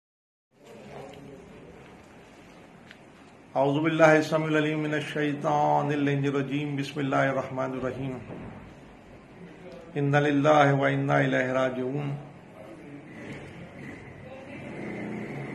اعوذ باللہ السمیع العلیم من الشیطان الرجیم، بسم اللہ الرحمن الرحیم، انا للہ و انا الیہ راجعون۔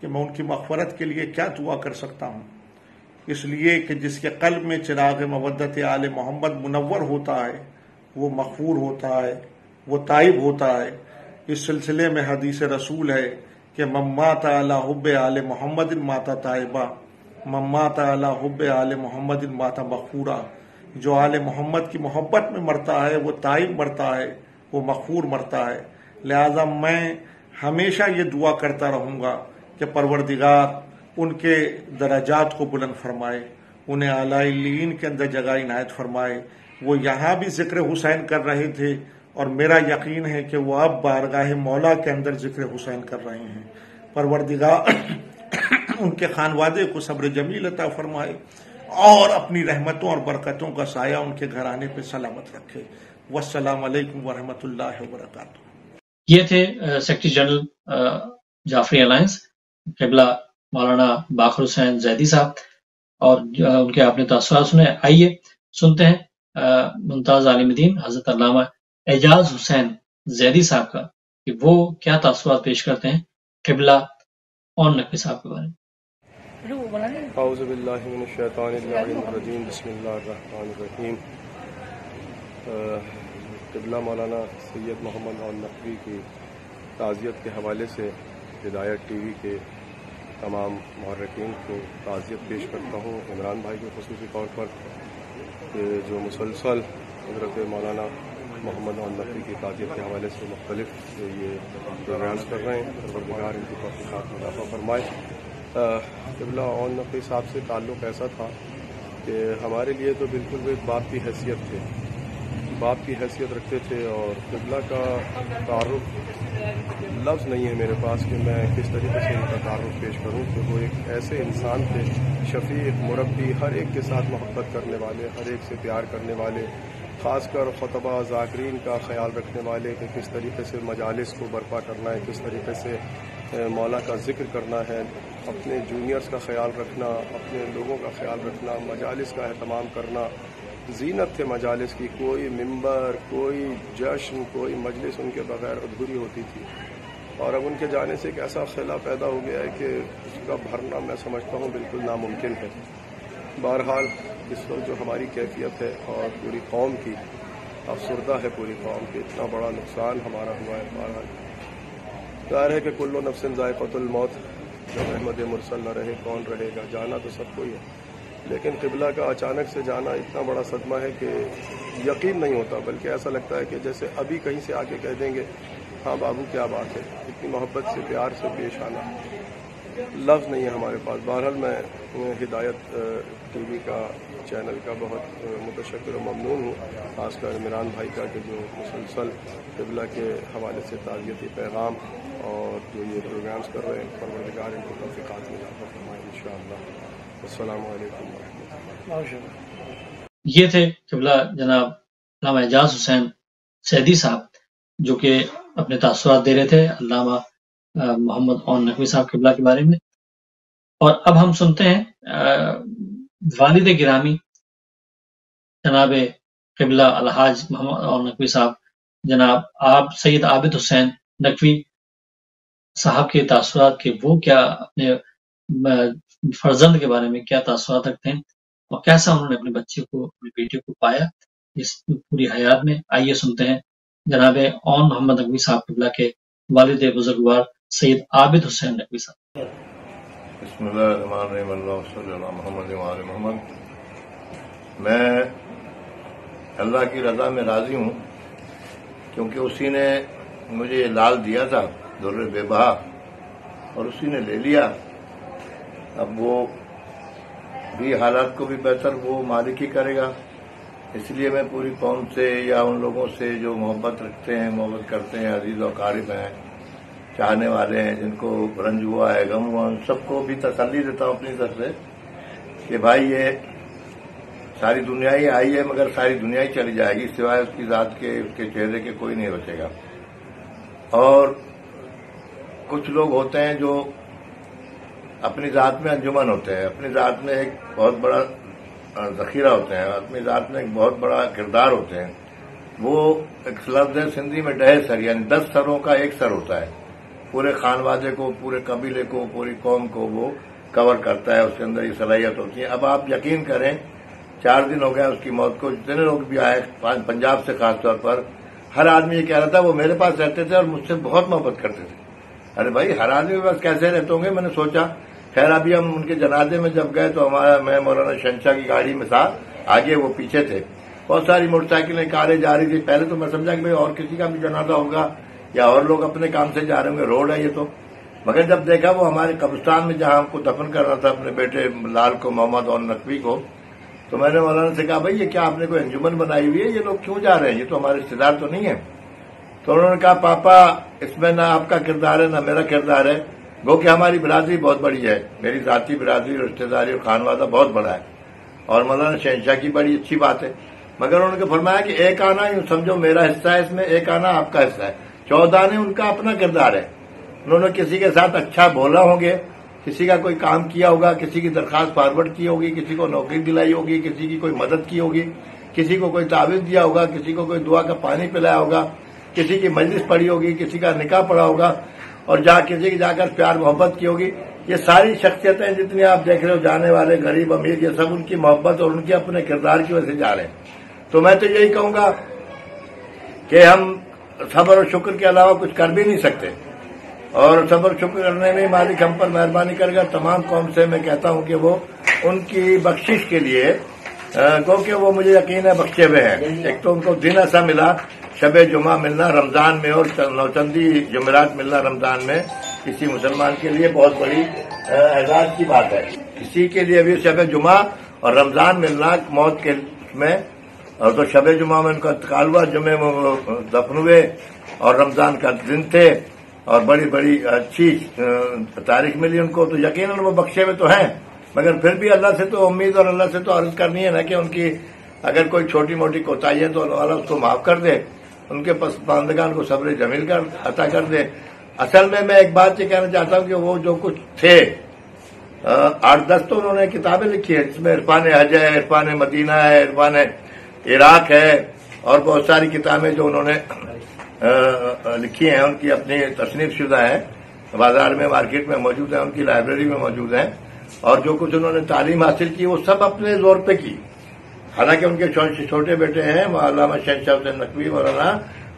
کہ میں ان کی مغفرت کے لیے کیا دعا کر سکتا ہوں، اس لیے کہ جس کے قلب میں چراغ مودت آل محمد منور ہوتا ہے وہ مغفور ہوتا ہے، وہ تائب ہوتا ہے۔ اس سلسلے میں حدیث رسول ہے کہ من مات علی حب آل محمد مات تائبہ، من مات علی حب آل محمد مات مغفورا۔ جو آل محمد کی محبت میں مرتا ہے وہ تائب مرتا ہے، وہ مغفور مرتا ہے۔ لہذا میں ہمیشہ یہ دعا کرتا رہوں گا کہ پروردگار ان کے درجات کو بلند فرمائے، انہیں اعلیٰ علیین کے اندر جگہ عنایت فرمائے۔ وہ یہاں بھی ذکر حسین کر رہے تھے اور میرا یقین ہے کہ وہ اب بارگاہ مولا کے اندر ذکر حسین کر رہے ہیں۔ پروردگار ان کے خانوادے کو صبر جمیل عطا فرمائے اور اپنی رحمتوں اور برکتوں کا سایہ ان کے گھرانے پہ سلامت رکھے۔ والسلام علیکم ورحمۃ اللہ وبرکاتہ۔ یہ تھے سیکرٹری جنرل جعفری الائنس قبلہ مولانا باقر حسین زیدی صاحب، اور ان کے آپ نے تاثرات سنے۔ آئیے سنتے ہیں ممتاز عالم دین حضرت علامہ اعجاز حسین زیدی صاحب کا کہ وہ کیا تاثرات پیش کرتے ہیں قبلہ اور نقوی صاحب کے بارے میں۔ اعوذ باللہ من الشیطان الرجیم، بسم اللہ الرحمن الرحیم۔ قبلہ مولانا سید محمد اور نقوی کی تعزیت کے حوالے سے ہدایت ٹی وی کے تمام محرکین کو تعزیت پیش کرتا ہوں، عمران بھائی کو خصوصی طور پر کہ جو مسلسل حضرت مولانا محمد اور نقوی کی تعزیت کے حوالے سے مختلف یہ پروگرامز کر رہے ہیں۔ پروردگار ان کی توفیقات میں اضافہ فرمائے۔ قبلہ اور نقوی صاحب سے تعلق ایسا تھا کہ ہمارے لیے تو بالکل وہ ایک باپ کی حیثیت تھے، باپ کی حیثیت رکھتے تھے، اور قبلہ کا تعارف لفظ نہیں ہے میرے پاس کہ میں کس طریقے سے ان کا تعارف پیش کروں کہ وہ ایک ایسے انسان تھے، شفیق، مربی، ہر ایک کے ساتھ محبت کرنے والے، ہر ایک سے پیار کرنے والے، خاص کر خطبہ ذاکرین کا خیال رکھنے والے کہ کس طریقے سے مجالس کو برپا کرنا ہے، کس طریقے سے مولا کا ذکر کرنا ہے، اپنے جونیئرز کا خیال رکھنا، اپنے لوگوں کا خیال رکھنا، مجالس کا اہتمام کرنا۔ زینت تھے مجالس کی، کوئی ممبر، کوئی جشن، کوئی مجلس ان کے بغیر ادھوری ہوتی تھی، اور اب ان کے جانے سے ایک ایسا خلا پیدا ہو گیا ہے کہ اس کا بھرنا میں سمجھتا ہوں بالکل ناممکن ہے۔ بہرحال اس وقت جو ہماری کیفیت ہے اور پوری قوم کی افسردہ ہے، پوری قوم کی اتنا بڑا نقصان ہمارا ہوا ہے، بہرحال ظاہر ہے کہ کل نفس ذائقۃ الموت، جب احمد مرسل نہ رہے کون رہے گا، جانا تو سب کو ہی ہے، لیکن قبلہ کا اچانک سے جانا اتنا بڑا صدمہ ہے کہ یقین نہیں ہوتا، بلکہ ایسا لگتا ہے کہ جیسے ابھی کہیں سے آ کے کہہ دیں گے ہاں بابو کیا بات ہے۔ اتنی محبت سے پیار سے پیش آنا لفظ نہیں ہے ہمارے پاس۔ بہرحال میں ہدایت ٹی وی کا چینل کا بہت متشکر و ممنون ہوں، خاص کر عمران بھائی کا کہ جو مسلسل قبلہ کے حوالے سے تعزیتی پیغام اور جو یہ پروگرامز کر رہے ہیں، پروردگار ان کو توفیقات میں اضافہ فرمائے انشاءاللہ۔ السلام علیکم ورحمۃ اللہ۔ یہ تھے قبلہ جناب علامہ اعجاز حسین زیدی صاحب جو کہ اپنے تاثرات دے رہے تھے علامہ محمد اون نقوی صاحب قبلہ کے بارے میں۔ اور اب ہم سنتے ہیں والد گرامی جناب قبلہ الحاج محمد اون نقوی صاحب، جناب آپ سید عابد حسین نقوی صاحب کے تاثرات کے وہ کیا اپنے فرزند کے بارے میں کیا تاثرات رکھتے ہیں اور کیسا انہوں نے اپنے بچے کو، اپنے بیٹے کو پایا اس پوری حیات میں۔ آئیے سنتے ہیں جناب اون محمد نقوی صاحب قبلہ کے والد بزرگوار سید عابد حسین نقوی صاحب۔ بسم اللہ الرحمن الرحیم، اللہ صلی اللہ محمد وآل محمد۔ میں اللہ کی رضا میں راضی ہوں کیونکہ اسی نے مجھے یہ لال دیا تھا در بے بہا، اور اسی نے لے لیا۔ اب وہ بھی حالات کو بھی بہتر وہ مالک ہی کرے گا، اس لیے میں پوری قوم سے یا ان لوگوں سے جو محبت رکھتے ہیں، محبت کرتے ہیں، عزیز و اقارب ہیں، چاہنے والے ہیں، جن کو رنج ہوا ہے، غم ہوا، ان سب کو بھی تسلی دیتا ہوں اپنی طرف سے کہ بھائی یہ ساری دنیا ہی آئی ہے مگر ساری دنیا ہی چلی جائے گی، سوائے اس کی ذات کے، اس کے چہرے کے کوئی نہیں بچے گا۔ اور کچھ لوگ ہوتے ہیں جو اپنی ذات میں انجمن ہوتے ہیں، اپنی ذات میں ایک بہت بڑا ذخیرہ ہوتے ہیں، اپنی ذات میں ایک بہت بڑا کردار ہوتے ہیں۔ وہ ایک لفظ ہے سندھی میں ڈہے سر، یعنی 10 سروں کا ایک سر ہوتا ہے، پورے خانوادے کو، پورے قبیلے کو، پوری قوم کو وہ کور کرتا ہے، اس کے اندر یہ صلاحیت ہوتی ہے۔ اب آپ یقین کریں 4 دن ہو گئے اس کی موت کو، جتنے لوگ بھی آئے پنجاب سے خاص طور پر، ہر آدمی یہ کہہ رہا تھا وہ میرے پاس رہتے تھے اور مجھ سے بہت محبت کرتے تھے۔ ارے بھائی ہر آدمی کے پاس کیسے رہتے ہوں گے؟ میں نے سوچا، خیر ابھی ہم ان کے جنازے میں جب گئے تو میں مولانا شہنشاہ کی گاڑی میں تھا، آگے وہ پیچھے تھے، بہت ساری موٹر سائیکلیں کاریں جا رہی تھی۔ پہلے تو میں سمجھا کہ بھائی اور کسی کا بھی جنازہ ہوگا یا اور لوگ اپنے کام سے جا رہے ہوں گے، روڈ ہے یہ تو، مگر جب دیکھا وہ ہمارے قبرستان میں جہاں ہم کو دفن کرنا تھا اپنے بیٹے لال کو، محمد اور نقوی کو، تو میں نے مولانا سے کہا بھائی یہ کیا آپ نے کوئی انجمن بنائی ہوئی ہے، یہ لوگ کیوں جا رہے ہیں، یہ تو ہمارے رشتے دار تو نہیں ہیں؟ تو انہوں نے کہا پاپا اس میں نہ آپ کا کردار ہے نہ میرا کردار ہے، گو کہ ہماری برادری بہت بڑی ہے، میری ذاتی برادری، رشتہ داری اور خانوادہ بہت بڑا ہے، اور مولانا شہنشاہ کی بڑی اچھی بات ہے، مگر انہوں نے فرمایا کہ ایک آنا یوں سمجھو میرا حصہ ہے اس میں، ایک آنا آپ کا حصہ ہے، 14 آنے ان کا اپنا کردار ہے۔ انہوں نے کسی کے ساتھ اچھا بولا ہوں گے، کسی کا کوئی کام کیا ہوگا، کسی کی درخواست فارورڈ کی ہوگی، کسی کو نوکری دلائی ہوگی، کسی کی کوئی مدد کی ہوگی، کسی کو کوئی تعاویذ دیا ہوگا، کسی کو کوئی دعا کا پانی پلایا ہوگا، کسی کی مجلس پڑھی ہوگی، کسی کا نکاح پڑا ہوگا، اور کسی کی جا کر پیار محبت کی ہوگی۔ یہ ساری شخصیتیں جتنی آپ دیکھ رہے ہو، جانے والے غریب امیر، یہ سب ان کی محبت اور ان کے اپنے کردار کی وجہ سے جا رہے ہیں۔ تو میں تو یہی کہوں گا کہ ہم صبر اور شکر کے علاوہ کچھ کر بھی نہیں سکتے، اور صبر شکر کرنے میں مالک ہم پر مہربانی کرے گا۔ تمام قوم سے میں کہتا ہوں کہ وہ ان کی بخشش کے لیے کیونکہ وہ مجھے یقین ہے بخشے ہوئے ہیں۔ ایک تو ان کو دن ایسا ملا، شب جمعہ ملنا رمضان میں، اور نوچندی جمعرات ملنا رمضان میں، کسی مسلمان کے لیے بہت بڑی اعزاز کی بات ہے۔ کسی کے لیے بھی شب جمعہ اور رمضان ملنا موت کے میں، اور تو شب جمعہ میں ان کا انتقال ہوا، جمعے میں دفن ہوئے، اور رمضان کا دن تھے، اور بڑی بڑی اچھی تاریخ ملی ان کو، تو یقیناً وہ بخشے ہوئے تو ہیں، مگر پھر بھی اللہ سے تو امید اور اللہ سے تو عرض کرنی ہے نا کہ ان کی اگر کوئی چھوٹی موٹی کوتاہی ہے تو اللہ اس کو معاف کر دے، ان کے پسماندگان کو صبر جمیل کر عطا کر دے۔ اصل میں ایک بات یہ کہنا چاہتا ہوں کہ وہ جو کچھ تھے 8-10 تو انہوں نے کتابیں لکھی ہیں، جس میں عرفان حج ہے، عرفان مدینہ ہے، عرفان عراق ہے، اور بہت ساری کتابیں جو انہوں نے لکھی ہیں، ان کی اپنی تصنیف شدہ ہیں، بازار میں مارکیٹ میں موجود ہیں، ان کی لائبریری میں موجود ہیں، اور جو کچھ انہوں نے تعلیم حاصل کی وہ سب اپنے زور پہ کی۔ حالانکہ ان کے چھوٹے بیٹے ہیں علامہ شہنشاہ حسین نقوی مولانا،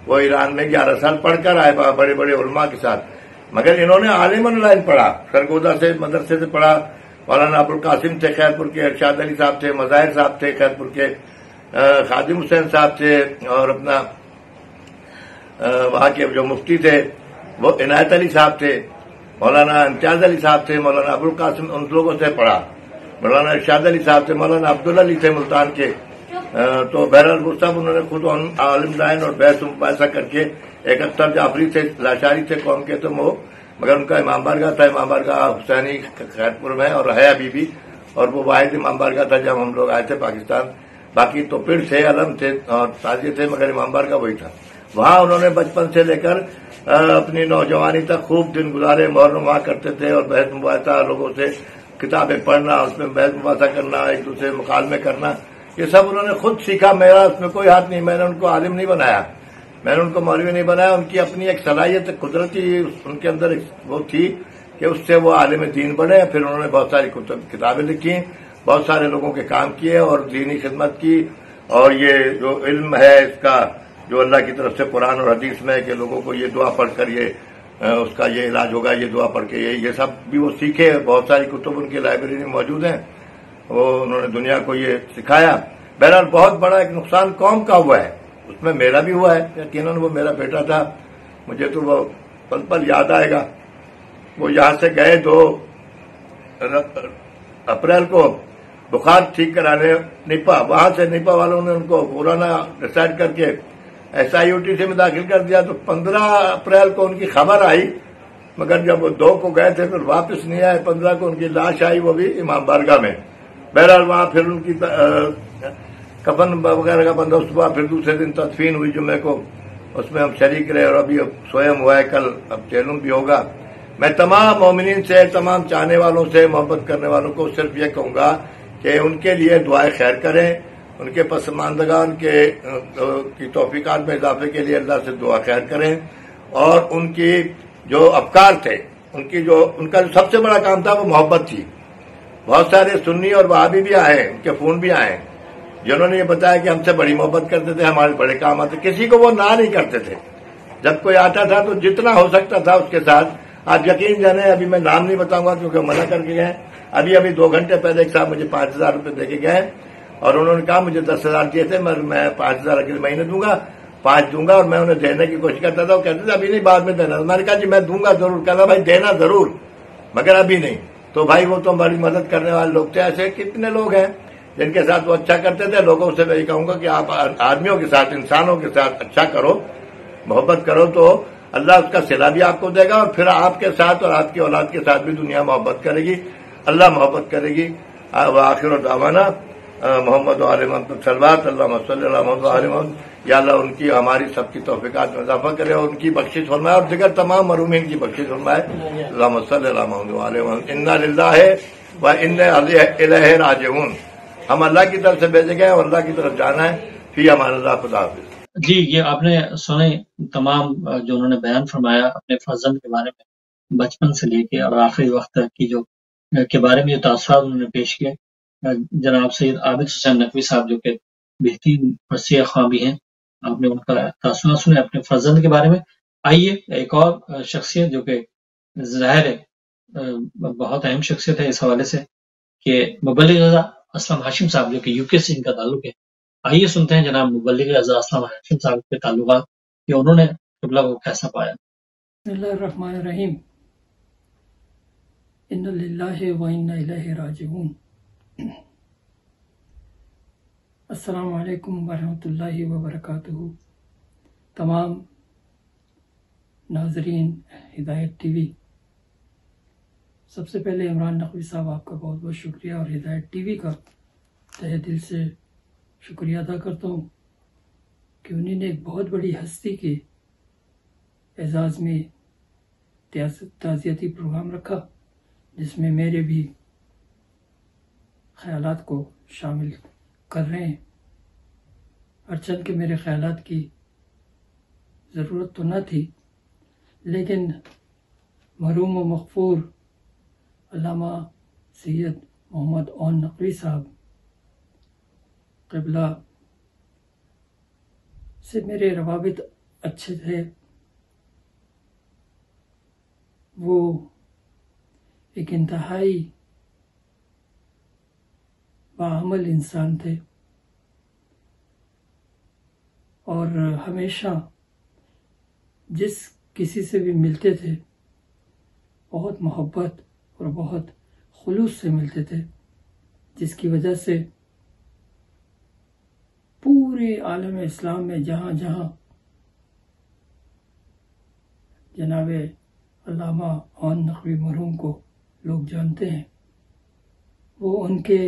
وہ ایران میں 11 سال پڑھ کر آئے بڑے بڑے علماء کے ساتھ، مگر انہوں نے عالم لائن پڑھا، سرگودا سے مدرسے سے پڑھا۔ مولانا ابوالقاسم تھے خیر پور کے، ارشاد علی صاحب تھے، مظاہر صاحب تھے خیر پور کے، خادم حسین صاحب تھے، اور اپنا وہاں کے جو مفتی تھے وہ عنایت علی صاحب تھے، مولانا امتیاز علی صاحب تھے، مولانا ابوالقاسم، ان لوگوں سے پڑھا، مولانا ارشاد علی صاحب تھے، مولانا عبداللہ علی تھے ملتان کے۔ تو بہرحال وہ سب انہوں نے خود عالم لائن اور بحث مباحثہ کر کے، ایک اختر جعفری تھے، لاشاری تھے قوم کے، تو وہ مگر ان کا امام بارگاہ تھا، امام بارگاہ حسینی خیر پور میں، اور ہے ابھی بھی، اور وہ واحد امام بارگاہ تھا جب ہم لوگ آئے تھے پاکستان، باقی تو پھر تھے، علم تھے اور تازی تھے، مگر امام بارگاہ وہی تھا۔ وہاں انہوں نے بچپن سے لے کر اپنی نوجوانی تک خوب دن گزارے، محرم وہاں کرتے تھے، اور بحث مباحثہ لوگوں سے کتابیں پڑھنا، اس میں بحث مباحثہ کرنا، ایک دوسرے مکالمے کرنا، یہ سب انہوں نے خود سیکھا، میرا اس میں کوئی ہاتھ نہیں، میں نے ان کو عالم نہیں بنایا، میں نے ان کو مولوی نہیں بنایا، ان کی اپنی ایک صلاحیت قدرتی ان کے اندر وہ تھی کہ اس سے وہ عالم دین بنے۔ پھر انہوں نے بہت ساری کتابیں لکھی، بہت سارے لوگوں کے کام کیے اور دینی خدمت کی، اور یہ جو علم ہے اس کا جو اللہ کی طرف سے قرآن اور حدیث میں ہے کہ لوگوں کو یہ دعا پڑھ کر یہ اس کا یہ علاج ہوگا، یہ دعا پڑھ کے یہ سب بھی وہ سیکھے، بہت ساری کتب ان کی لائبریری میں موجود ہیں، وہ انہوں نے دنیا کو یہ سکھایا۔ بہرحال بہت بڑا ایک نقصان قوم کا ہوا ہے، اس میں میرا بھی ہوا ہے، یقیناً وہ میرا بیٹا تھا، مجھے تو وہ پل پل یاد آئے گا۔ وہ یہاں سے گئے 2 اپریل کو بخار ٹھیک کرانے نیپا، وہاں سے نیپا والوں نے ان کو پرانا ڈسائڈ کر کے SIUT سے میں داخل کر دیا، تو 15 اپریل کو ان کی خبر آئی، مگر جب وہ 2 کو گئے تھے پھر واپس نہیں آئے، 15 کو ان کی لاش آئی، وہ بھی امام بارگاہ میں۔ بہرحال وہاں پھر ان کی کفن وغیرہ کا بندوبست ہوا، پھر دوسرے دن تدفین ہوئی جمعے کو، اس میں ہم شریک رہے، اور ابھی سوئم ہوا ہے، کل اب چیلم بھی ہوگا۔ میں تمام مومنین سے، تمام چاہنے والوں سے، محبت کرنے والوں کو صرف یہ کہوں گا کہ ان کے لیے دعائیں خیر کریں، ان کے پسماندگان کی توفیقات میں اضافے کے لیے اللہ سے دعا خیر کریں، اور ان کی جو افکار تھے، ان کا جو سب سے بڑا کام تھا وہ محبت تھی. بہت سارے سنی اور وہابی بھی آئے، ان کے فون بھی آئے جنہوں نے یہ بتایا کہ ہم سے بڑی محبت کرتے تھے، ہمارے بڑے کام آتے. کسی کو وہ نہ نہیں کرتے تھے. جب کوئی آتا تھا تو جتنا ہو سکتا تھا اس کے ساتھ. آپ یقین جانیں، ابھی میں نام نہیں بتاؤں گا کیونکہ منع کر کے گئے. ابھی 2 گھنٹے پہلے ایک صاحب مجھے 5,000 روپے دے کے گئے اور انہوں نے کہا مجھے 10,000 دیے تھے، میں 5,000 اگلے مہینے دوں گا، 5 دوں گا. اور میں انہیں دینے کی کوشش کرتا تھا، وہ کہتے تھے ابھی نہیں، بعد میں دینا. میں نے کہا جی میں دوں گا ضرور. کہا بھائی دینا ضرور مگر ابھی نہیں. تو بھائی وہ تو ہماری مدد کرنے والے لوگ تھے. ایسے کتنے لوگ ہیں جن کے ساتھ وہ اچھا کرتے تھے. لوگوں سے میں یہ کہوں گا کہ آپ آدمیوں کے ساتھ، انسانوں کے ساتھ اچھا کرو، محبت کرو تو اللہ اس کا صلہ بھی آپ کو دے گا، اور پھر آپ کے ساتھ اور آپ کی اولاد کے ساتھ بھی دنیا محبت کرے گی، اللہ محبت کرے گی. وآخر دعوانا محمد وآل محمد صلوات اللہم صلی اللہ محمد وآل محمد. یا اللہ ان کی ہماری سب کی توفیقات میں اضافہ کرے اور ان کی بخشش فرمائے اور دیگر تمام مرحومین کی بخشش فرمائے. اللہم صلی اللہ محمد وآل محمد. انا للہ وانا الیہ راجعون. ہم اللہ کی طرف سے بھیجے گئے اور اللہ کی طرف جانا ہے. فی امان اللہ. خدا حافظ. جی یہ آپ نے سنے تمام جو انہوں نے بیان فرمایا اپنے فرزند کے بارے میں، بچپن سے لے کے اور آخری وقت تک کی جو کے بارے میں جو تاثرات انہوں نے پیش کیے. جناب سید عابد حسین نقوی صاحب جو کہ بہترین مرثیہ خواں بھی ہیں، آپ نے ان کا تاثرات سنے اپنے فرزند کے بارے میں. آئیے ایک اور شخصیت جو کہ ظاہر ہے بہت اہم شخصیت ہے اس حوالے سے کہ مبلغ رضا اسلم ہاشم صاحب جو کہ یو کے سے ان کا تعلق ہے. آئیے سنتے ہیں جناب مبلغ رضا اسلم ہاشم صاحب کے تعلقات کہ انہوں نے قبلہ کو کیسا پایا. بسم اللہ الرحمن الرحیم. ان للہ و انا الیہ راجعون. السلام علیکم ورحمۃ اللہ وبرکاتہ. تمام ناظرین ہدایت ٹی وی، سب سے پہلے عمران نقوی صاحب آپ کا بہت بہت شکریہ اور ہدایت ٹی وی کا تہہ دل سے شکریہ ادا کرتا ہوں کہ انہوں نے ایک بہت بڑی ہستی کے اعزاز میں تعزیتی پروگرام رکھا جس میں میرے بھی خیالات کو شامل کر رہے ہیں. اگرچہ کہ میرے خیالات کی ضرورت تو نہ تھی، لیکن مرحوم و مغفور علامہ سید محمد اون نقوی صاحب قبلہ سے میرے روابط اچھے تھے. وہ ایک انتہائی باعمل انسان تھے اور ہمیشہ جس کسی سے بھی ملتے تھے بہت محبت اور بہت خلوص سے ملتے تھے، جس کی وجہ سے پورے عالم اسلام میں جہاں جہاں جناب علامہ اون نقوی مرحوم کو لوگ جانتے ہیں، وہ ان کے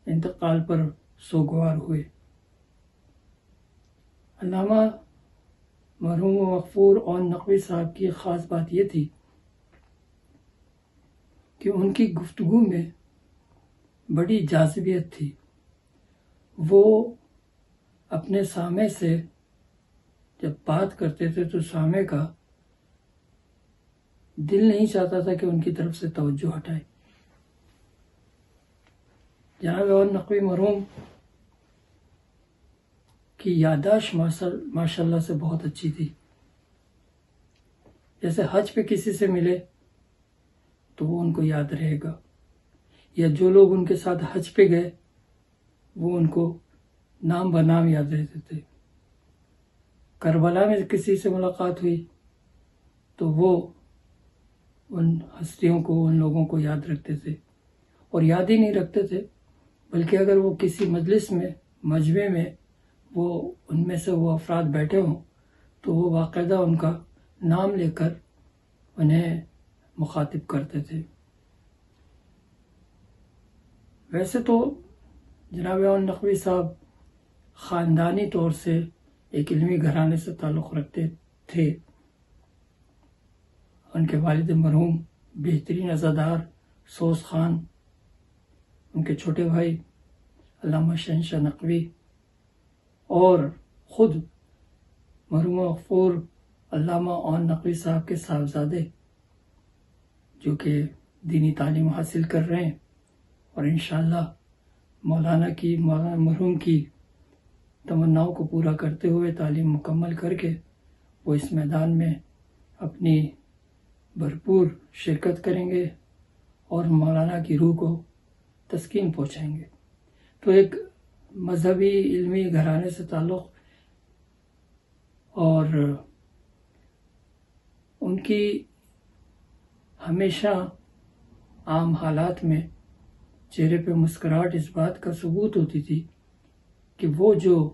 انتقال پر سوگوار ہوئے. علامہ مرحوم مغفور اون نقوی صاحب کی خاص بات یہ تھی کہ ان کی گفتگو میں بڑی جاذبیت تھی. وہ اپنے سامع سے جب بات کرتے تھے تو سامع کا دل نہیں چاہتا تھا کہ ان کی طرف سے توجہ ہٹائے. جناب اون نقوی مرحوم کی یادداشت ماشاء اللہ سے بہت اچھی تھی. جیسے حج پہ کسی سے ملے تو وہ ان کو یاد رہے گا، یا جو لوگ ان کے ساتھ حج پہ گئے وہ ان کو نام بنام یاد رہتے تھے. کربلا میں کسی سے ملاقات ہوئی تو وہ ان ہستیوں کو، ان لوگوں کو یاد رکھتے تھے، اور یاد ہی نہیں رکھتے تھے بلکہ اگر وہ کسی مجلس میں، مجمع میں، وہ ان میں سے وہ افراد بیٹھے ہوں تو وہ باقاعدہ ان کا نام لے کر انہیں مخاطب کرتے تھے. ویسے تو جناب اون نقوی صاحب خاندانی طور سے ایک علمی گھرانے سے تعلق رکھتے تھے. ان کے والد مرحوم بہترین عزادار سوز خان، ان کے چھوٹے بھائی علامہ شہنشاہ نقوی، اور خود مرحوم مغفور علامہ اون نقوی صاحب کے صاحبزادے جو کہ دینی تعلیم حاصل کر رہے ہیں، اور انشاءاللہ مولانا مرحوم کی تمناؤں کو پورا کرتے ہوئے تعلیم مکمل کر کے وہ اس میدان میں اپنی بھرپور شرکت کریں گے اور مولانا کی روح کو تسکین پہنچائیں گے۔ تو ایک مذہبی علمی گھرانے سے تعلق اور ان کی ہمیشہ عام حالات میں چہرے پہ مسکراہٹ اس بات کا ثبوت ہوتی تھی کہ وہ جو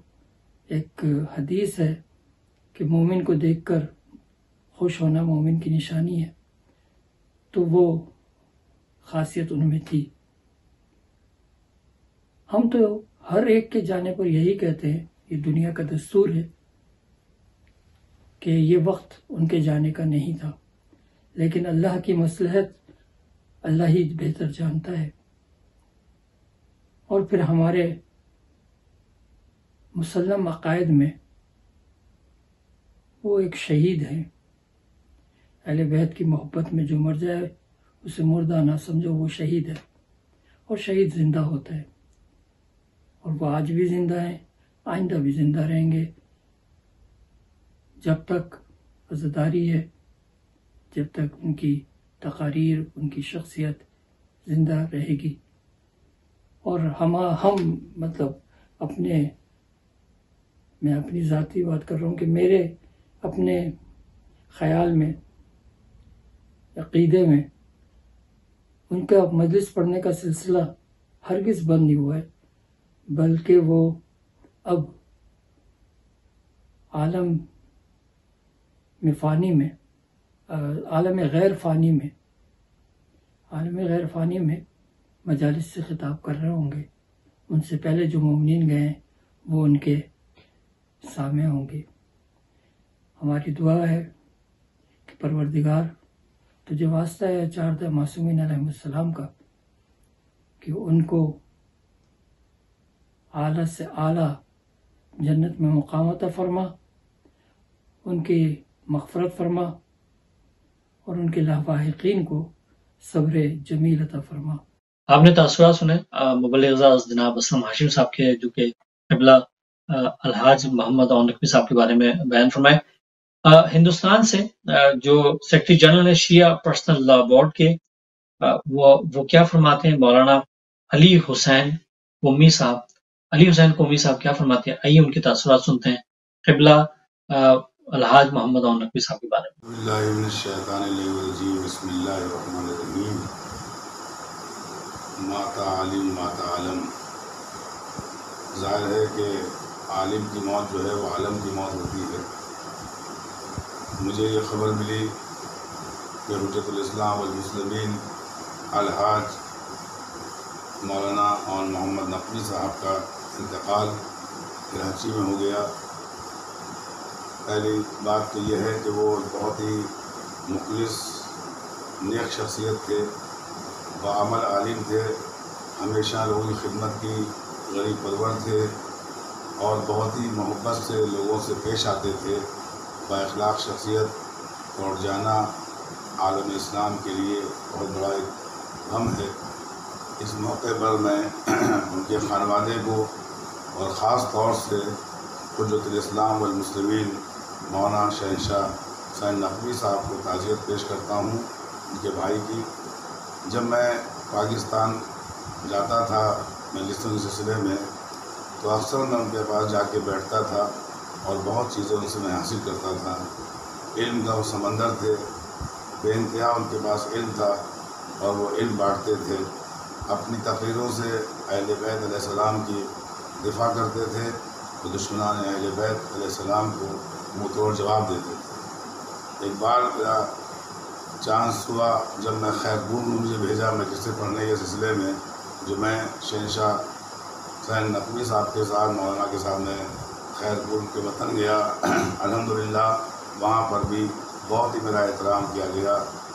ایک حدیث ہے کہ مومن کو دیکھ کر خوش ہونا مومن کی نشانی ہے، تو وہ خاصیت ان میں تھی۔ ہم تو ہر ایک کے جانے پر یہی کہتے ہیں، یہ دنیا کا دستور ہے کہ یہ وقت ان کے جانے کا نہیں تھا، لیکن اللہ کی مصلحت اللہ ہی بہتر جانتا ہے۔ اور پھر ہمارے مسلم عقائد میں وہ ایک شہید ہیں۔ اہل بیت کی محبت میں جو مر جائے اسے مردہ نہ سمجھو، وہ شہید ہے، اور شہید زندہ ہوتا ہے، اور وہ آج بھی زندہ ہیں، آئندہ بھی زندہ رہیں گے جب تک عزاداری ہے، جب تک ان کی تقاریر، ان کی شخصیت زندہ رہے گی۔ اور ہم مطلب میں اپنی ذاتی بات کر رہا ہوں کہ میرے اپنے خیال میں، عقیدے میں ان کا مجلس پڑھنے کا سلسلہ ہرگز بند نہیں ہوا ہے، بلکہ وہ اب عالم غیر فانی میں مجالس سے خطاب کر رہے ہوں گے۔ ان سے پہلے جو مومنین گئے ہیں وہ ان کے سامع ہوں گے۔ ہماری دعا ہے کہ پروردگار تجھے واسطہ ہے 4 معصومین علیہ السلام کا کہ ان کو اعلیٰ سے اعلیٰ جنت میں مقام عطا فرما، ان کی مغفرت فرما، اور ان کے لاحقین کو صبر جمیل عطا فرما۔ آپ نے تاثرات سنے مبلغ اعزاز جناب اسلم ہاشم صاحب کے، جو کہ قبلہ الحاج محمد اون نقوی صاحب کے بارے میں بیان فرمائے۔ ہندوستان سے جو سیکرٹری جنرل ہے شیعہ پرسنل لا بورڈ کے، وہ کیا فرماتے ہیں؟ مولانا علی حسین قومی صاحب کیا فرماتے ہیں؟ آئیے ان کے تاثرات سنتے ہیں قبلہ الحاج محمد اون نقوی صاحب کے بارے میں۔ بسم اللہ الرحمن الرحیم۔ ماتا عالم ماتا عالم، ظاہر ہے کہ عالم کی موت جو ہے وہ عالم کی موت ہوتی ہے۔ مجھے یہ خبر ملی کہ حجت الاسلام والمسلمین الحاج مولانا اون محمد نقوی صاحب کا انتقال کراچی میں ہو گیا۔ پہلی بات تو یہ ہے کہ وہ بہت ہی مخلص نیک شخصیت تھے، بعمل عالم تھے، ہمیشہ لوگوں کی خدمت کی غریب پرور تھے، اور بہت ہی محبت سے لوگوں سے پیش آتے تھے۔ با اخلاق شخصیت اور جانا عالم اسلام کے لیے بہت بڑا ایک غم ہے۔ اس موقع پر میں ان کے خانوادے کو اور خاص طور سے حجت الاسلام والمسلمین مولانا شہنشاہ حسین نقوی صاحب کو تعزیت پیش کرتا ہوں، ان کے بھائی کی۔ جب میں پاکستان جاتا تھا مجلسوں کے سلسلے میں تو اکثر میں ان کے پاس جا کے بیٹھتا تھا اور بہت چیزیں ان سے میں حاصل کرتا تھا۔ علم کا وہ سمندر تھے، بے انتہا ان کے پاس علم تھا اور وہ علم بانٹتے تھے۔ اپنی تقریروں سے اہل بیت علیہ السلام کی دفاع کرتے تھے، تو دشمنان اہل بیت علیہ السلام کو منہ توڑ جواب دیتے تھے۔ ایک بار میرا چانس ہوا جب میں خیرپور میں مجھے بھیجا مجلس پڑھنے کے سلسلے میں، جو میں شہنشاہ حسین نقوی صاحب کے ساتھ مولانا کے سامنے خیرپور کے وطن گیا۔ الحمدللہ وہاں پر بھی بہت ہی میرا احترام کیا گیا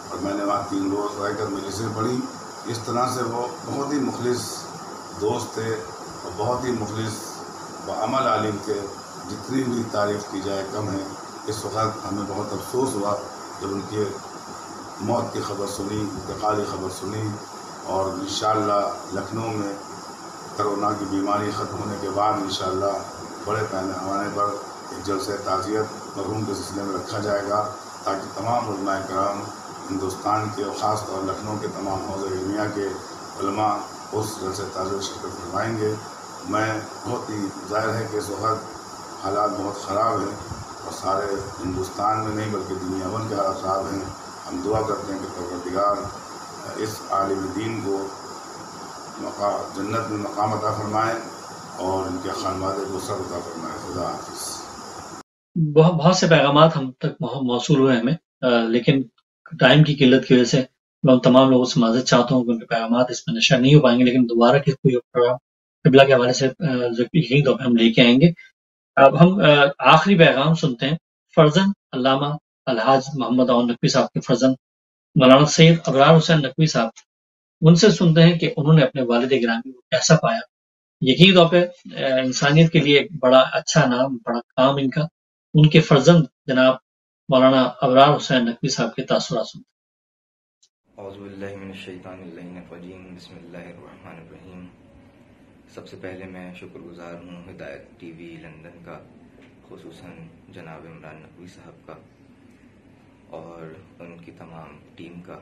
اور میں نے وہاں 3 روز رہ کر مجلسیں پڑھی۔ اس طرح سے وہ بہت ہی مخلص دوست تھے اور بہت ہی مخلص و عمل عالم تھے، جتنی بھی تعریف کی جائے کم ہے۔ اس وقت ہمیں بہت افسوس ہوا جب ان کے موت کی خبر سنی، انتقال کی خبر سنی، اور انشاءاللہ لکھنؤ میں کرونا کی بیماری ختم ہونے کے بعد انشاءاللہ بڑے پیمانے پر ایک جلسہ تعزیت مرحوم کے سلسلے میں رکھا جائے گا، تاکہ تمام علماء کرام ہندوستان کے اور خاص طور لکھنؤ کے تمام حوزہ علمیہ کے علماء اس جلسہ تعزیت شرکت فرمائیں گے۔ میں بہت ہی ظاہر ہے کہ اس وقت حالات بہت خراب ہیں، اور سارے ہندوستان میں نہیں بلکہ دنیا بھر کے حالات خراب ہیں۔ ہم دعا کرتے ہیں کہ پروردگار اس عالم دین کو جنت میں مقام عطا فرمائے اور ان کے خانوادے کو صبر عطا فرمائے۔ خدا حافظ۔ بہت سے پیغامات ہم تک موصول ہوئے ہمیں، لیکن ٹائم کی قلت کی وجہ سے میں ان تمام لوگوں سے معذرت چاہتا ہوں کہ ان کے پیغامات اس میں نشر نہیں ہو پائیں گے، لیکن دوبارہ کوئی پروگرام قبلہ کے حوالے سے یقینی طور پہ ہم لے کے آئیں گے۔ اب ہم آخری پیغام سنتے ہیں فرزند علامہ الحاج محمد عون نقوی صاحب کے فرزند مولانا سید ابرار حسین نقوی صاحب، ان سے سنتے ہیں کہ انہوں نے اپنے والد گرامی کو کیسا پایا۔ یقینی طور پہ انسانیت کے لیے ایک بڑا اچھا نام، بڑا کام ان کا۔ ان کے فرزند جناب مولانا ابرار حسین نقوی صاحب کے تاثرات سنتے ہیں۔ اعوذ باللہ من الشیطان اللعین الرجیم، بسم اللہ الرحمن الرحیم۔ سب سے پہلے میں شکر گزار ہوں ہدایت ٹی وی لندن کا، خصوصاً جناب عمران نقوی صاحب کا اور ان کی تمام ٹیم کا۔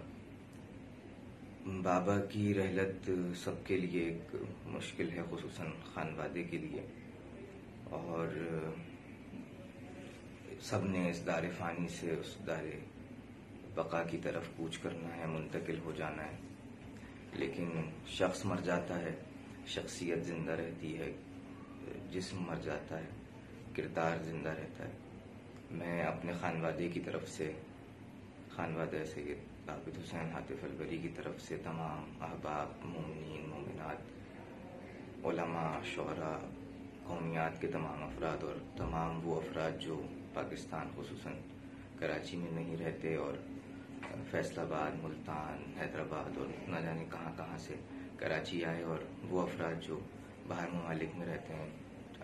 بابا کی رحلت سب کے لیے ایک مشکل ہے، خصوصاً خانوادے کے لیے، اور سب نے اس دار فانی سے اس دار بقا کی طرف کوچ کرنا ہے، منتقل ہو جانا ہے، لیکن شخص مر جاتا ہے، شخصیت زندہ رہتی ہے، جسم مر جاتا ہے، کردار زندہ رہتا ہے۔ میں اپنے خانوادے کی طرف سے، خانوادہ سید عابد حسین حاتف البری کی طرف سے تمام احباب، مومنین، مومنات، علماء، شعراء، قومیات کے تمام افراد اور تمام وہ افراد جو پاکستان خصوصاً کراچی میں نہیں رہتے اور فیصل آباد، ملتان، حیدرآباد اور نہ جانے کہاں کہاں سے کراچی آئے، اور وہ افراد جو باہر ممالک میں رہتے ہیں،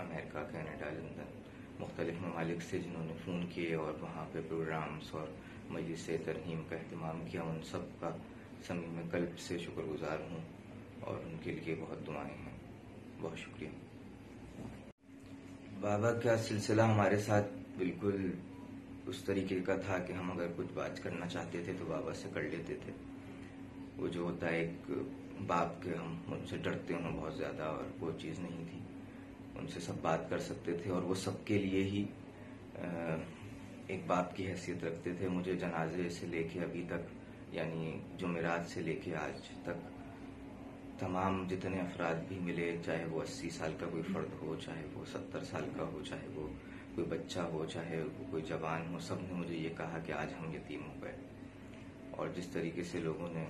امریکہ، کینیڈا، لندن، مختلف ممالک سے جنہوں نے فون کیے اور وہاں پہ پروگرامز اور مجلس ترحیم کا اہتمام کیا، ان سب کا صمیم قلب سے شکر گزار ہوں اور ان کے لیے بہت دعائیں ہیں۔ بہت شکریہ۔ بابا کا سلسلہ ہمارے ساتھ بالکل اس طریقے کا تھا کہ ہم اگر کچھ بات کرنا چاہتے تھے تو بابا سے کر لیتے تھے۔ وہ جو ہوتا ہے ایک باپ کے، ہم ان سے ڈرتے ہوں بہت زیادہ، اور وہ چیز نہیں تھی۔ ان سے سب بات کر سکتے تھے اور وہ سب کے لیے ہی ایک باپ کی حیثیت رکھتے تھے۔ مجھے جنازے سے لے کے ابھی تک، یعنی جمعرات سے لے کے آج تک، تمام جتنے افراد بھی ملے، چاہے وہ 80 سال کا کوئی فرد ہو، چاہے وہ 70 سال کا ہو، چاہے وہ کوئی بچہ ہو، چاہے وہ کوئی جوان ہو، سب نے مجھے یہ کہا کہ آج ہم یتیم ہو گئے۔ اور جس طریقے سے لوگوں نے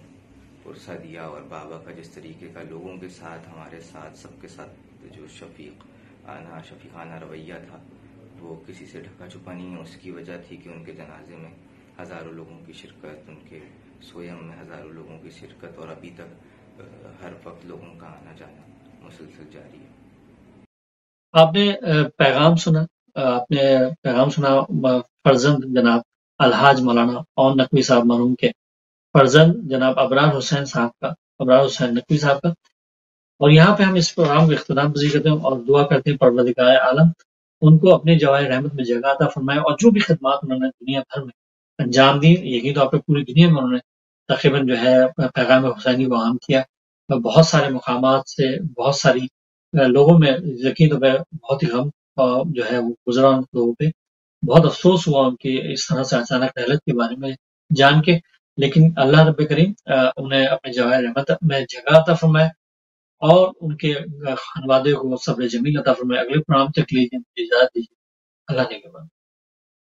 پرسہ دیا، اور بابا کا جس طریقے کا لوگوں کے ساتھ، ہمارے ساتھ، سب کے ساتھ جو شفیقانہ رویہ تھا، وہ کسی سے ڈھکا چھپا نہیں ہے۔ اس کی وجہ تھی کہ ان کے جنازے میں ہزاروں لوگوں کی شرکت، ان کے سویم میں ہزاروں لوگوں کی شرکت، اور ابھی تک ہر وقت لوگوں کا آنا جانا مسلسل جاری ہے۔ آپ نے پیغام سنا فرزند جناب الحاج مولانا عون نقوی صاحب مرحوم کے فرزند جناب ابرار حسین نقوی صاحب کا، اور یہاں پہ ہم اس پروگرام کو اختتام پذیر کرتے ہیں اور دعا کرتے ہیں پروردگار عالم ان کو اپنے جواہر رحمت میں جگہ عطا فرمائے، اور جو بھی خدمات انہوں نے دنیا بھر میں انجام دی، یقین طور پہ پوری دنیا میں انہوں نے تقریباً جو ہے پیغام حسینی کو عام کیا، بہت سارے مقامات سے بہت ساری لوگوں میں یقین طور پہ بہت ہی غم جو ہے وہ گزرا ان لوگوں پہ، بہت افسوس ہوا ان کی اس طرح سے اچانک رحلت کے بارے میں جان کے، لیکن اللہ رب کریم انہیں اپنے جواہر رحمت میں جگہ عطا فرمائے اور ان کے خانوادے کو صبر جمیل عطا فرمائے۔ اگلے پروگرام تک لیجیے، اجازت دیجیے، اللہ نے